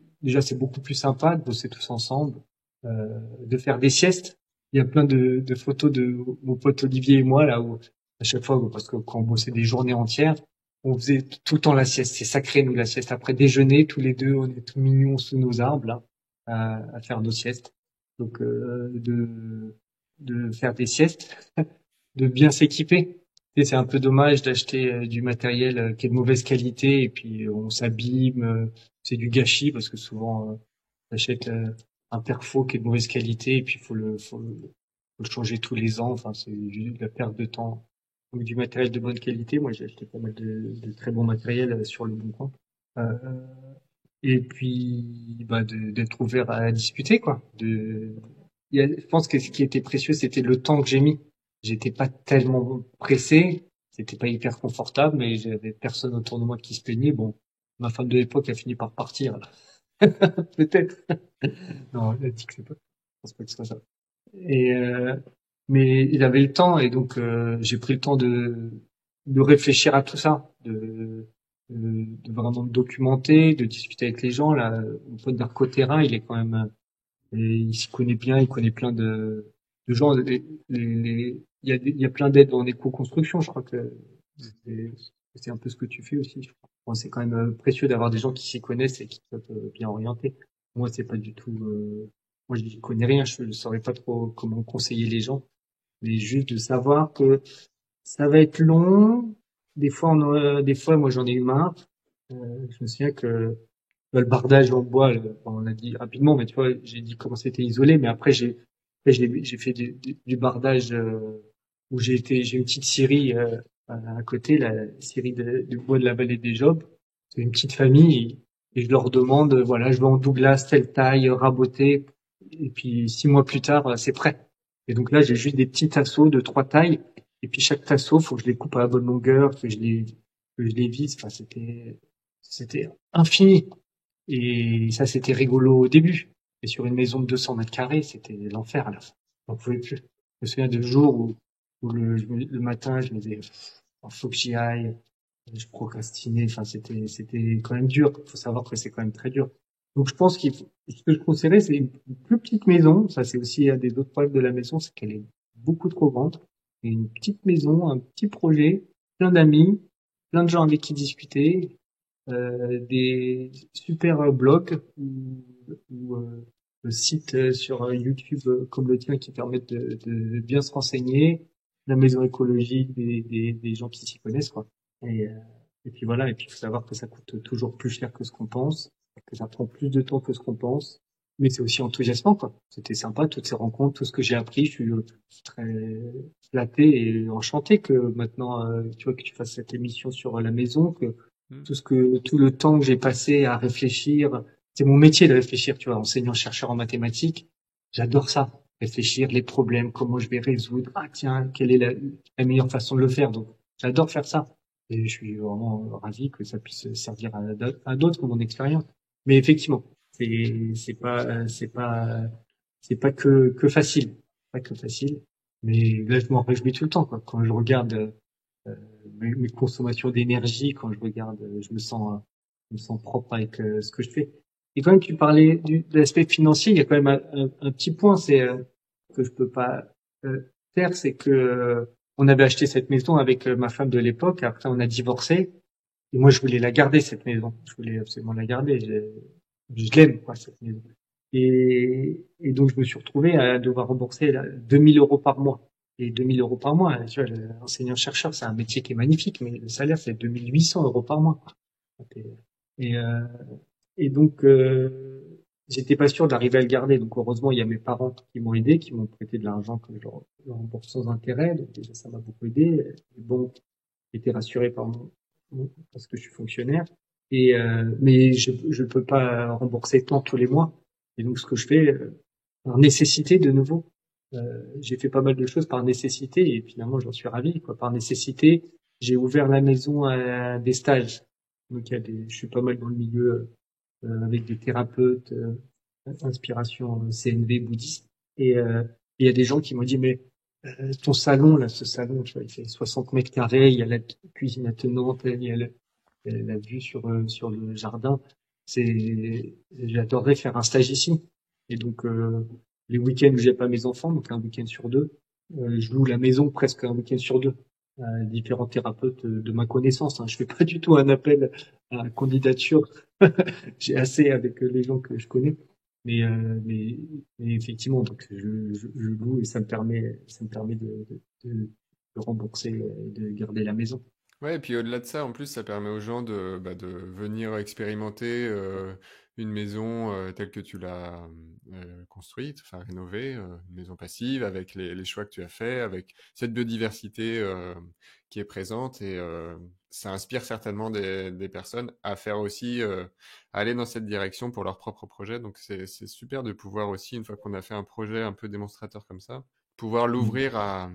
[SPEAKER 1] beaucoup plus sympa de bosser tous ensemble, de faire des siestes. Il y a plein de photos de mon pote Olivier et moi là où à chaque fois parce que quand on bossait des journées entières, on faisait tout le temps la sieste. C'est sacré nous la sieste après déjeuner tous les deux, on est tout mignons sous nos arbres là à faire nos siestes. Donc de faire des siestes, de bien s'équiper. Tu sais, c'est un peu dommage d'acheter du matériel qui est de mauvaise qualité et puis on s'abîme. C'est du gâchis parce que souvent on achète un perfo qui est de mauvaise qualité et puis faut le changer tous les ans. Enfin, c'est juste de la perte de temps. Donc du matériel de bonne qualité. Moi, j'ai acheté pas mal de très bon matériel sur le Bon Coin. Euh, et puis d'être ouvert à discuter, quoi. Je pense que ce qui était précieux, c'était le temps que j'ai mis. J'étais pas tellement pressé, c'était pas hyper confortable, mais j'avais personne autour de moi qui se plaignait. Bon, ma femme de l'époque a fini par partir, là. Peut-être. Non, elle a dit que c'est pas. Je pense pas que ce soit ça. Et mais il avait le temps et donc j'ai pris le temps de réfléchir à tout ça, de vraiment me documenter, de discuter avec les gens. Là, mon pote d'Arco Terrain, il est quand même et il s'y connaît bien, il connaît plein de gens. Il y a plein d'aides en éco-construction. Je crois que c'est c'est un peu ce que tu fais aussi. Je crois. Bon, c'est quand même précieux d'avoir des gens qui s'y connaissent et qui peuvent bien orienter. Moi, c'est pas du tout. Moi, je connais rien. Je ne saurais pas trop comment conseiller les gens, mais juste de savoir que ça va être long. Des fois, moi, j'en ai eu marre. Je me souviens que le bardage en bois, on a dit rapidement, mais tu vois, j'ai dit comment c'était isolé, mais j'ai fait du bardage où j'ai une petite scierie à côté, la scierie du bois de la vallée des Jobs. C'est une petite famille et je leur demande, voilà, je veux en Douglas telle taille, raboté, et puis 6 mois plus tard, c'est prêt. Et donc là, j'ai juste des petits tasseaux de 3 tailles, et puis chaque tasseau, faut que je les coupe à la bonne longueur, que je les visse. Enfin, c'était infini. Et ça, c'était rigolo au début. Et sur une maison de 200 mètres carrés, c'était l'enfer à la fin. J'en pouvais plus. Je me souviens de jours où le matin, je me disais, faut que j'y aille. Je procrastinais. Enfin, c'était quand même dur. Il faut savoir que c'est quand même très dur. Donc, je pense ce que je conseillerais, c'est une plus petite maison. Ça, c'est aussi un des autres problèmes de la maison, c'est qu'elle est beaucoup trop grande. Et une petite maison, un petit projet, plein d'amis, plein de gens avec qui discuter, des super blogs ou sites sur YouTube comme le tien qui permettent de bien se renseigner, la maison écologique, des gens qui s'y connaissent, quoi. Et, euh, et puis voilà, et puis il faut savoir que ça coûte toujours plus cher que ce qu'on pense, que ça prend plus de temps que ce qu'on pense, mais c'est aussi enthousiasmant, quoi. C'était sympa, toutes ces rencontres, tout ce que j'ai appris, je suis très flatté et enchanté que maintenant, tu vois, que tu fasses cette émission sur la maison, que
[SPEAKER 2] Hmm.
[SPEAKER 1] tout le temps que j'ai passé à réfléchir, c'est mon métier de réfléchir, tu vois, enseignant-chercheur en mathématiques, j'adore ça, réfléchir les problèmes, comment je vais résoudre, ah tiens, quelle est la meilleure façon de le faire, donc j'adore faire ça, et je suis vraiment ravi que ça puisse servir à d'autres mon expérience. Mais effectivement, c'est pas que facile, pas que facile, mais là je m'en réjouis tout le temps, quoi, quand je regarde mes consommations d'énergie quand je regarde, je me sens propre avec ce que je fais. Et quand même, tu parlais de l'aspect financier, il y a quand même un petit point, c'est que je peux pas faire, c'est que on avait acheté cette maison avec ma femme de l'époque. Après, on a divorcé. Et moi, je voulais la garder cette maison. Je voulais absolument la garder. Je l'aime, quoi, cette maison. Et donc, je me suis retrouvé à devoir rembourser là, 2000 euros par mois. Et 2000 euros par mois, tu vois, l'enseignant-chercheur, c'est un métier qui est magnifique, mais le salaire, c'est 2800 euros par mois. Et, et, euh, et donc, j'étais pas sûr d'arriver à le garder. Donc heureusement, il y a mes parents qui m'ont aidé, qui m'ont prêté de l'argent que je rembourse sans intérêt. Donc déjà, ça m'a beaucoup aidé. Bon, j'étais rassuré parce que je suis fonctionnaire. Mais je peux pas rembourser tant tous les mois. Et donc ce que je fais, par nécessité de nouveau. J'ai fait pas mal de choses par nécessité et finalement j'en suis ravi, quoi. Par nécessité, j'ai ouvert la maison à des stages. Donc je suis pas mal dans le milieu avec des thérapeutes, inspiration CNV bouddhiste. Il y a des gens qui m'ont dit mais ton salon là, ce salon, tu vois, il fait 60 mètres carrés, il y a la cuisine attenante, il y a la vue sur le jardin. J'adorerais faire un stage ici. Et donc les week-ends où j'ai pas mes enfants, donc un week-end sur deux, je loue la maison presque un week-end sur deux à différents thérapeutes de ma connaissance. Hein. Je fais pas du tout un appel à candidature. J'ai assez avec les gens que je connais. Mais, euh, mais, mais effectivement, donc je loue et ça me permet de rembourser et de garder la maison.
[SPEAKER 2] Ouais, et puis au-delà de ça, en plus, ça permet aux gens de venir expérimenter une maison telle que tu l'as construite, enfin rénovée, une maison passive, avec les choix que tu as faits, avec cette biodiversité qui est présente, et ça inspire certainement des personnes à faire aussi, à aller dans cette direction pour leur propre projet. Donc c'est super de pouvoir aussi, une fois qu'on a fait un projet un peu démonstrateur comme ça, pouvoir
[SPEAKER 1] Mm.
[SPEAKER 2] l'ouvrir à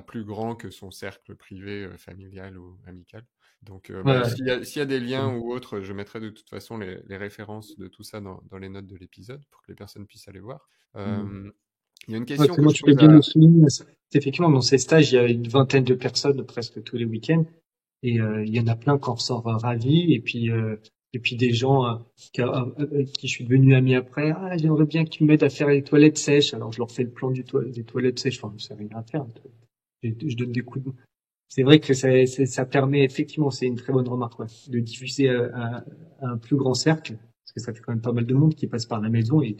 [SPEAKER 2] plus grand que son cercle privé, familial ou amical. Donc, bah,
[SPEAKER 1] Ouais,
[SPEAKER 2] s'il y a des liens ou autres, je mettrai de toute façon les références de tout ça dans les notes de l'épisode pour que les personnes puissent aller voir.
[SPEAKER 1] ouais.
[SPEAKER 2] Il y a une
[SPEAKER 1] Ouais,
[SPEAKER 2] question que
[SPEAKER 1] comment
[SPEAKER 2] je
[SPEAKER 1] tu fais
[SPEAKER 2] pose
[SPEAKER 1] bien de
[SPEAKER 2] à...
[SPEAKER 1] le souligner. Effectivement, dans ces stages, il y a une vingtaine de personnes presque tous les week-ends. Et il y en a plein qui en ressortent ravis. Et puis des gens avec qui je suis devenu ami après. Ah, j'aimerais bien que tu m'aides à faire les toilettes sèches. Alors je leur fais le plan des toilettes sèches. Enfin, je sais rien à faire. Je donne des coups de main. C'est vrai que ça permet effectivement, c'est une très bonne remarque, ouais, de diffuser à un plus grand cercle, parce que ça fait quand même pas mal de monde qui passe par la maison et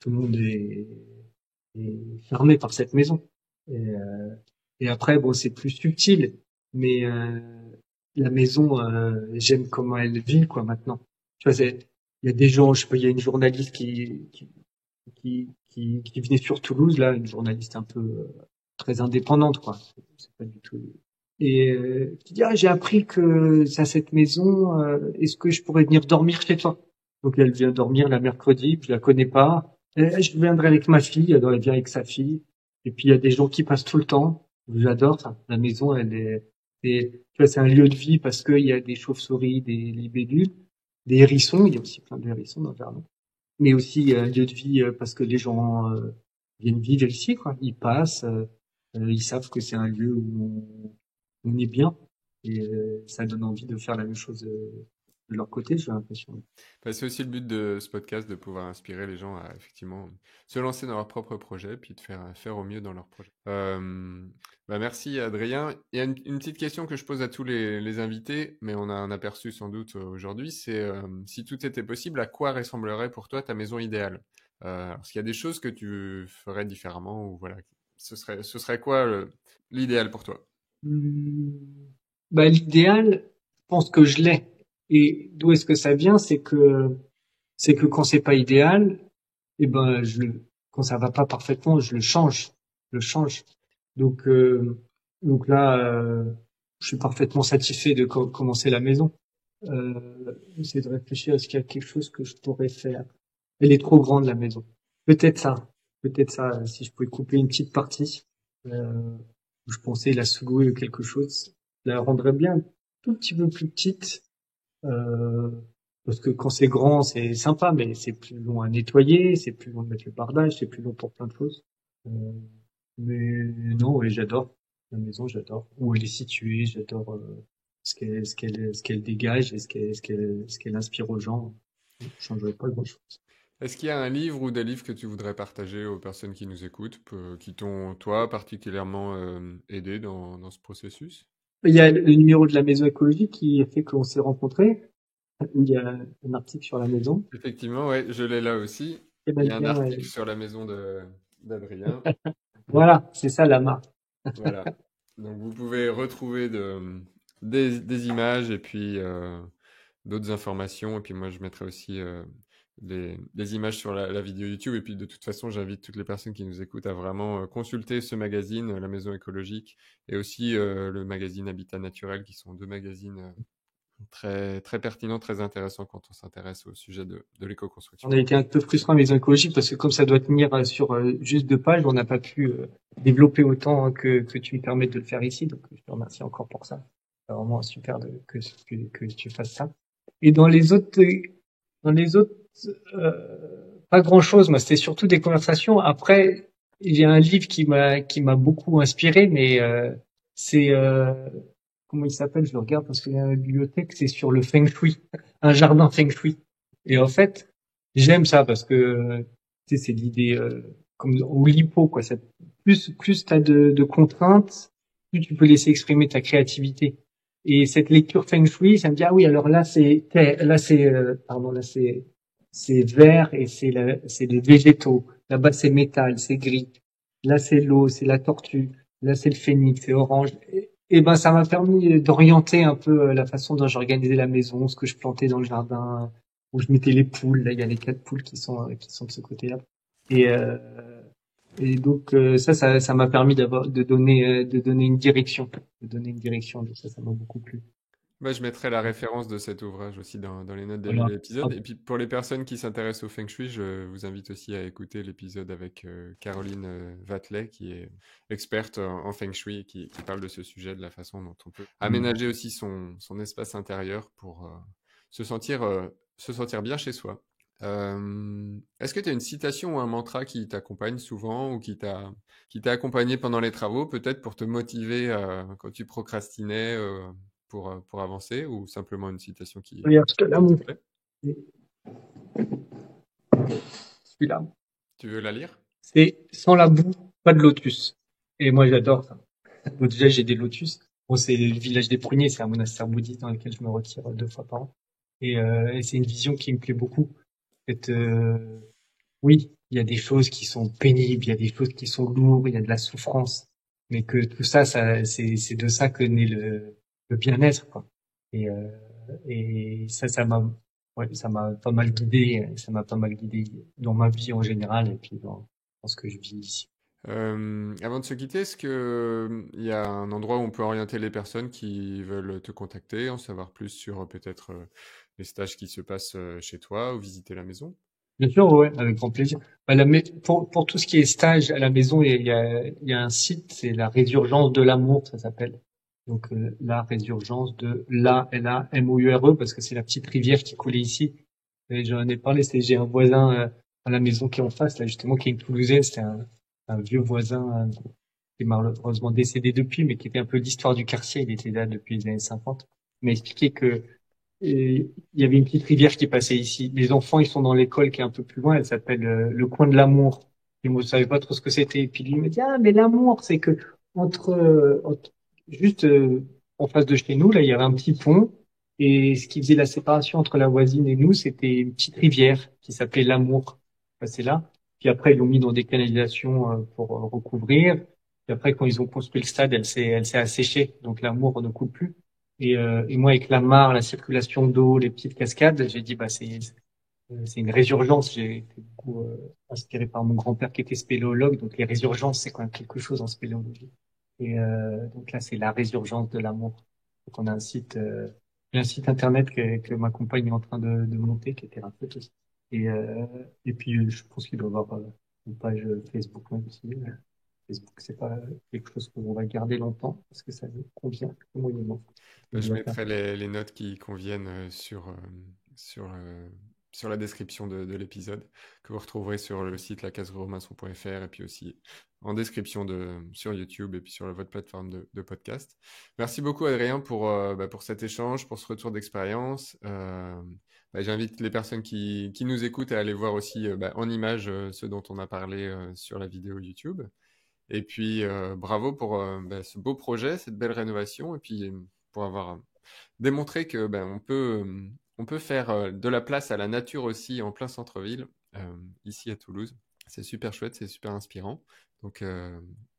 [SPEAKER 1] tout le monde est fermé par cette maison. Et, euh, et après, bon, c'est plus subtil, mais la maison, j'aime comment elle vit, quoi, maintenant. Tu vois, il y a des gens, je sais pas, il y a une journaliste qui venait sur Toulouse, là, une journaliste un peu très indépendante, quoi. C'est pas du tout. Et qui dit, ah, j'ai appris que c'est à cette maison, est-ce que je pourrais venir dormir chez toi? Donc elle vient dormir la mercredi, je la connais pas. Je viendrai avec ma fille, elle vient avec sa fille. Et puis il y a des gens qui passent tout le temps. J'adore ça. La maison, tu vois, c'est un lieu de vie parce qu'il y a des chauves-souris, des libellules, des hérissons. Il y a aussi plein de hérissons dans le jardin. Mais aussi un lieu de vie parce que les gens viennent vivre ici, quoi. Ils passent, ils savent que c'est un lieu où on est bien et ça donne envie de faire la même chose de leur côté, j'ai l'impression.
[SPEAKER 2] Bah, c'est aussi le but de ce podcast, de pouvoir inspirer les gens à effectivement se lancer dans leur propre projet, puis de faire au mieux dans leur projet. Bah, merci Adrien. Il y a une petite question que je pose à tous les invités, mais on a un aperçu sans doute aujourd'hui, c'est si tout était possible, à quoi ressemblerait pour toi ta maison idéale? Est-ce qu'il y a des choses que tu ferais différemment, ou voilà, ce serait quoi l'idéal pour toi?
[SPEAKER 1] Hum, Bah, l'idéal, je pense que je l'ai. Et d'où est-ce que ça vient? C'est que quand c'est pas idéal, eh ben, quand ça va pas parfaitement, je le change. Donc, donc là, je suis parfaitement satisfait de commencer la maison. Essayer de réfléchir, est-ce qu'il y a quelque chose que je pourrais faire? Elle est trop grande, la maison. Peut-être ça. Peut-être ça, si je pouvais couper une petite partie, où je pensais la sous-louer ou quelque chose, je la rendrait bien un tout petit peu plus petite, euh, parce que quand c'est grand, c'est sympa, mais c'est plus long à nettoyer, c'est plus long de mettre le bardage, c'est plus long pour plein de choses. Euh, mais non, oui, j'adore. La maison, j'adore. Où elle est située, j'adore ce qu'elle dégage et ce qu'elle inspire aux gens. Je changerais pas grand-chose.
[SPEAKER 2] Est-ce qu'il y a un livre ou des livres que tu voudrais partager aux personnes qui nous écoutent, qui t'ont, toi, particulièrement aidé dans ce processus?
[SPEAKER 1] Il y a le numéro de la maison écologique qui a fait qu'on s'est rencontrés, où il y a un article sur la maison.
[SPEAKER 2] Effectivement, ouais, je l'ai là aussi.
[SPEAKER 1] Et
[SPEAKER 2] Il
[SPEAKER 1] ben,
[SPEAKER 2] y a un
[SPEAKER 1] bien,
[SPEAKER 2] article sur la maison d'Adrien.
[SPEAKER 1] voilà, c'est ça la marque.
[SPEAKER 2] Voilà. Donc vous pouvez retrouver des images et puis d'autres informations. Et puis moi, je mettrai aussi les images sur la vidéo YouTube. Et puis de toute façon, j'invite toutes les personnes qui nous écoutent à vraiment consulter ce magazine, La Maison écologique, et aussi le magazine Habitat Naturel, qui sont deux magazines très, très pertinents, très intéressants quand on s'intéresse au sujet de l'éco-construction.
[SPEAKER 1] On a été un peu frustrant Maison écologique parce que comme ça doit tenir sur juste 2 pages, on n'a pas pu développer autant que tu me permets de le faire ici. Donc je te remercie encore pour ça. C'est vraiment super que tu fasses ça. Et dans les autres, pas grand chose. Moi, c'était surtout des conversations. Après, j'ai un livre qui m'a beaucoup inspiré, mais c'est comment il s'appelle? Je le regarde parce qu'il y a la bibliothèque. C'est sur le feng shui, un jardin feng shui. Et en fait, j'aime ça parce que tu sais, c'est l'idée comme au lipo quoi. Ça, plus t'as de contraintes, plus tu peux laisser exprimer ta créativité. Et cette lecture feng shui, ça me dit ah oui alors là c'est vert et c'est les végétaux. Là-bas c'est métal, c'est gris. Là c'est l'eau, c'est la tortue. Là c'est le phénix, c'est orange. Et ben ça m'a permis d'orienter un peu la façon dont j'organisais la maison, ce que je plantais dans le jardin, où je mettais les poules. Là il y a les 4 poules qui sont de ce côté-là. Et et donc ça m'a permis de donner une direction, donc ça m'a beaucoup plu.
[SPEAKER 2] Bah, je mettrai la référence de cet ouvrage aussi dans les notes de
[SPEAKER 1] Voilà.
[SPEAKER 2] l'épisode. Et puis pour les personnes qui s'intéressent au Feng Shui, je vous invite aussi à écouter l'épisode avec Caroline Vatelet, qui est experte en Feng Shui, et qui parle de ce sujet, de la façon dont on peut aménager aussi son espace intérieur pour se sentir bien chez soi. Est-ce que tu as une citation ou un mantra qui t'accompagne souvent ou qui t'a accompagné pendant les travaux, peut-être pour te motiver quand tu procrastinais pour avancer, ou simplement une citation
[SPEAKER 1] Regarde, je te la
[SPEAKER 2] qui te
[SPEAKER 1] montre.
[SPEAKER 2] plaît?
[SPEAKER 1] Celui-là.
[SPEAKER 2] Tu veux la lire?
[SPEAKER 1] C'est sans la boue, pas de lotus. Et moi, j'adore ça. Bon, déjà, j'ai des lotus. Bon, c'est le village des pruniers, c'est un monastère bouddhiste dans lequel je me retire 2 fois par an. Et c'est une vision qui me plaît beaucoup. En fait, oui, il y a des choses qui sont pénibles, il y a des choses qui sont lourdes, il y a de la souffrance. Mais que tout ça, c'est de ça que naît le bien-être, quoi. Et, euh, et ça m'a pas mal guidé, dans ma vie en général et puis dans ce que je vis ici.
[SPEAKER 2] Avant de se quitter, est-ce que il y a un endroit où on peut orienter les personnes qui veulent te contacter, en savoir plus sur peut-être les stages qui se passent chez toi, ou visiter la maison?
[SPEAKER 1] Bien sûr, ouais, avec grand plaisir. Bah, pour tout ce qui est stage à la maison, il y a un site, c'est la Résurgence de l'amour, ça s'appelle. Donc la Résurgence de Lamoure, parce que c'est la petite rivière qui coulait ici. Et j'en ai parlé, j'ai un voisin à la maison qui est en face, là justement, qui est une Toulousaine. C'était un vieux voisin qui est malheureusement décédé depuis, mais qui était un peu l'histoire du quartier. Il était là depuis les années 50. Il m'a expliqué que et il y avait une petite rivière qui passait ici. Les enfants, ils sont dans l'école qui est un peu plus loin. Elle s'appelle le coin de l'amour. Et moi, je savais pas trop ce que c'était. Et puis lui il me dit, ah, mais l'amour, c'est que juste en face de chez nous, là, il y avait un petit pont. Et ce qui faisait la séparation entre la voisine et nous, c'était une petite rivière qui s'appelait l'amour. C'est là. Puis après, ils l'ont mis dans des canalisations pour recouvrir. Puis après, quand ils ont construit le stade, elle s'est asséchée. Donc l'amour ne coule plus. Et moi, avec la mare, la circulation d'eau, les petites cascades, j'ai dit, bah, c'est une résurgence. J'ai été beaucoup inspiré par mon grand-père qui était spéléologue. Donc, les résurgences, c'est quand même quelque chose en spéléologie. Et donc là, c'est la résurgence de l'amour. Donc, on a un site internet que ma compagne est en train de monter, qui est thérapeute aussi. Et puis, je pense qu'il doit y avoir une page Facebook même aussi. Facebook, c'est pas quelque chose qu'on va garder longtemps parce que ça nous convient moyennement.
[SPEAKER 2] Je mettrai les notes qui conviennent sur, sur la description de l'épisode, que vous retrouverez sur le site lacaserobinson.fr, et puis aussi en description sur YouTube et puis sur votre plateforme de podcast. Merci beaucoup Adrien pour cet échange, pour ce retour d'expérience. J'invite les personnes qui nous écoutent à aller voir aussi en images ce dont on a parlé sur la vidéo YouTube. Et puis bravo pour ce beau projet, cette belle rénovation, et puis pour avoir démontré que on peut faire de la place à la nature aussi en plein centre-ville, ici à Toulouse. C'est super chouette, c'est super inspirant. Donc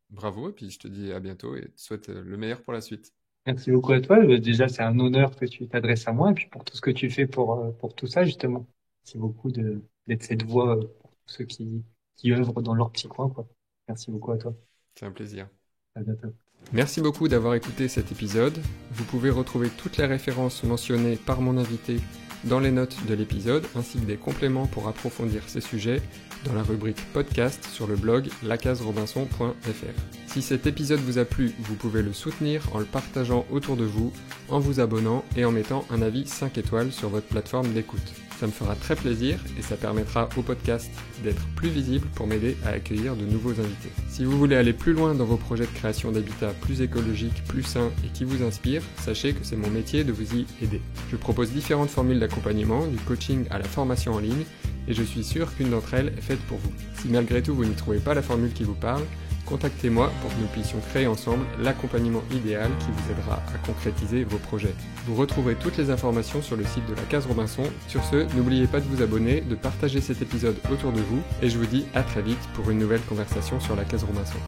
[SPEAKER 2] bravo, et puis je te dis à bientôt et te souhaite le meilleur pour la suite.
[SPEAKER 1] Merci beaucoup à toi. Déjà, c'est un honneur que tu t'adresses à moi et puis pour tout ce que tu fais pour tout ça, justement. Merci beaucoup d'être cette voix pour tous ceux qui œuvrent dans leur petit coin, quoi. Merci beaucoup à toi.
[SPEAKER 2] C'est un plaisir.
[SPEAKER 1] À bientôt.
[SPEAKER 2] Merci beaucoup d'avoir écouté cet épisode. Vous pouvez retrouver toutes les références mentionnées par mon invité dans les notes de l'épisode, ainsi que des compléments pour approfondir ces sujets dans la rubrique podcast sur le blog lacaserobinson.fr. Si cet épisode vous a plu, vous pouvez le soutenir en le partageant autour de vous, en vous abonnant et en mettant un avis 5 étoiles sur votre plateforme d'écoute. Ça me fera très plaisir et ça permettra au podcast d'être plus visible pour m'aider à accueillir de nouveaux invités. Si vous voulez aller plus loin dans vos projets de création d'habitat plus écologiques, plus sains et qui vous inspirent, sachez que c'est mon métier de vous y aider. Je propose différentes formules d'accompagnement, du coaching à la formation en ligne, et je suis sûr qu'une d'entre elles est faite pour vous. Si malgré tout vous n'y trouvez pas la formule qui vous parle, contactez-moi pour que nous puissions créer ensemble l'accompagnement idéal qui vous aidera à concrétiser vos projets. Vous retrouverez toutes les informations sur le site de la Case Robinson. Sur ce, n'oubliez pas de vous abonner, de partager cet épisode autour de vous, et je vous dis à très vite pour une nouvelle conversation sur la Case Robinson.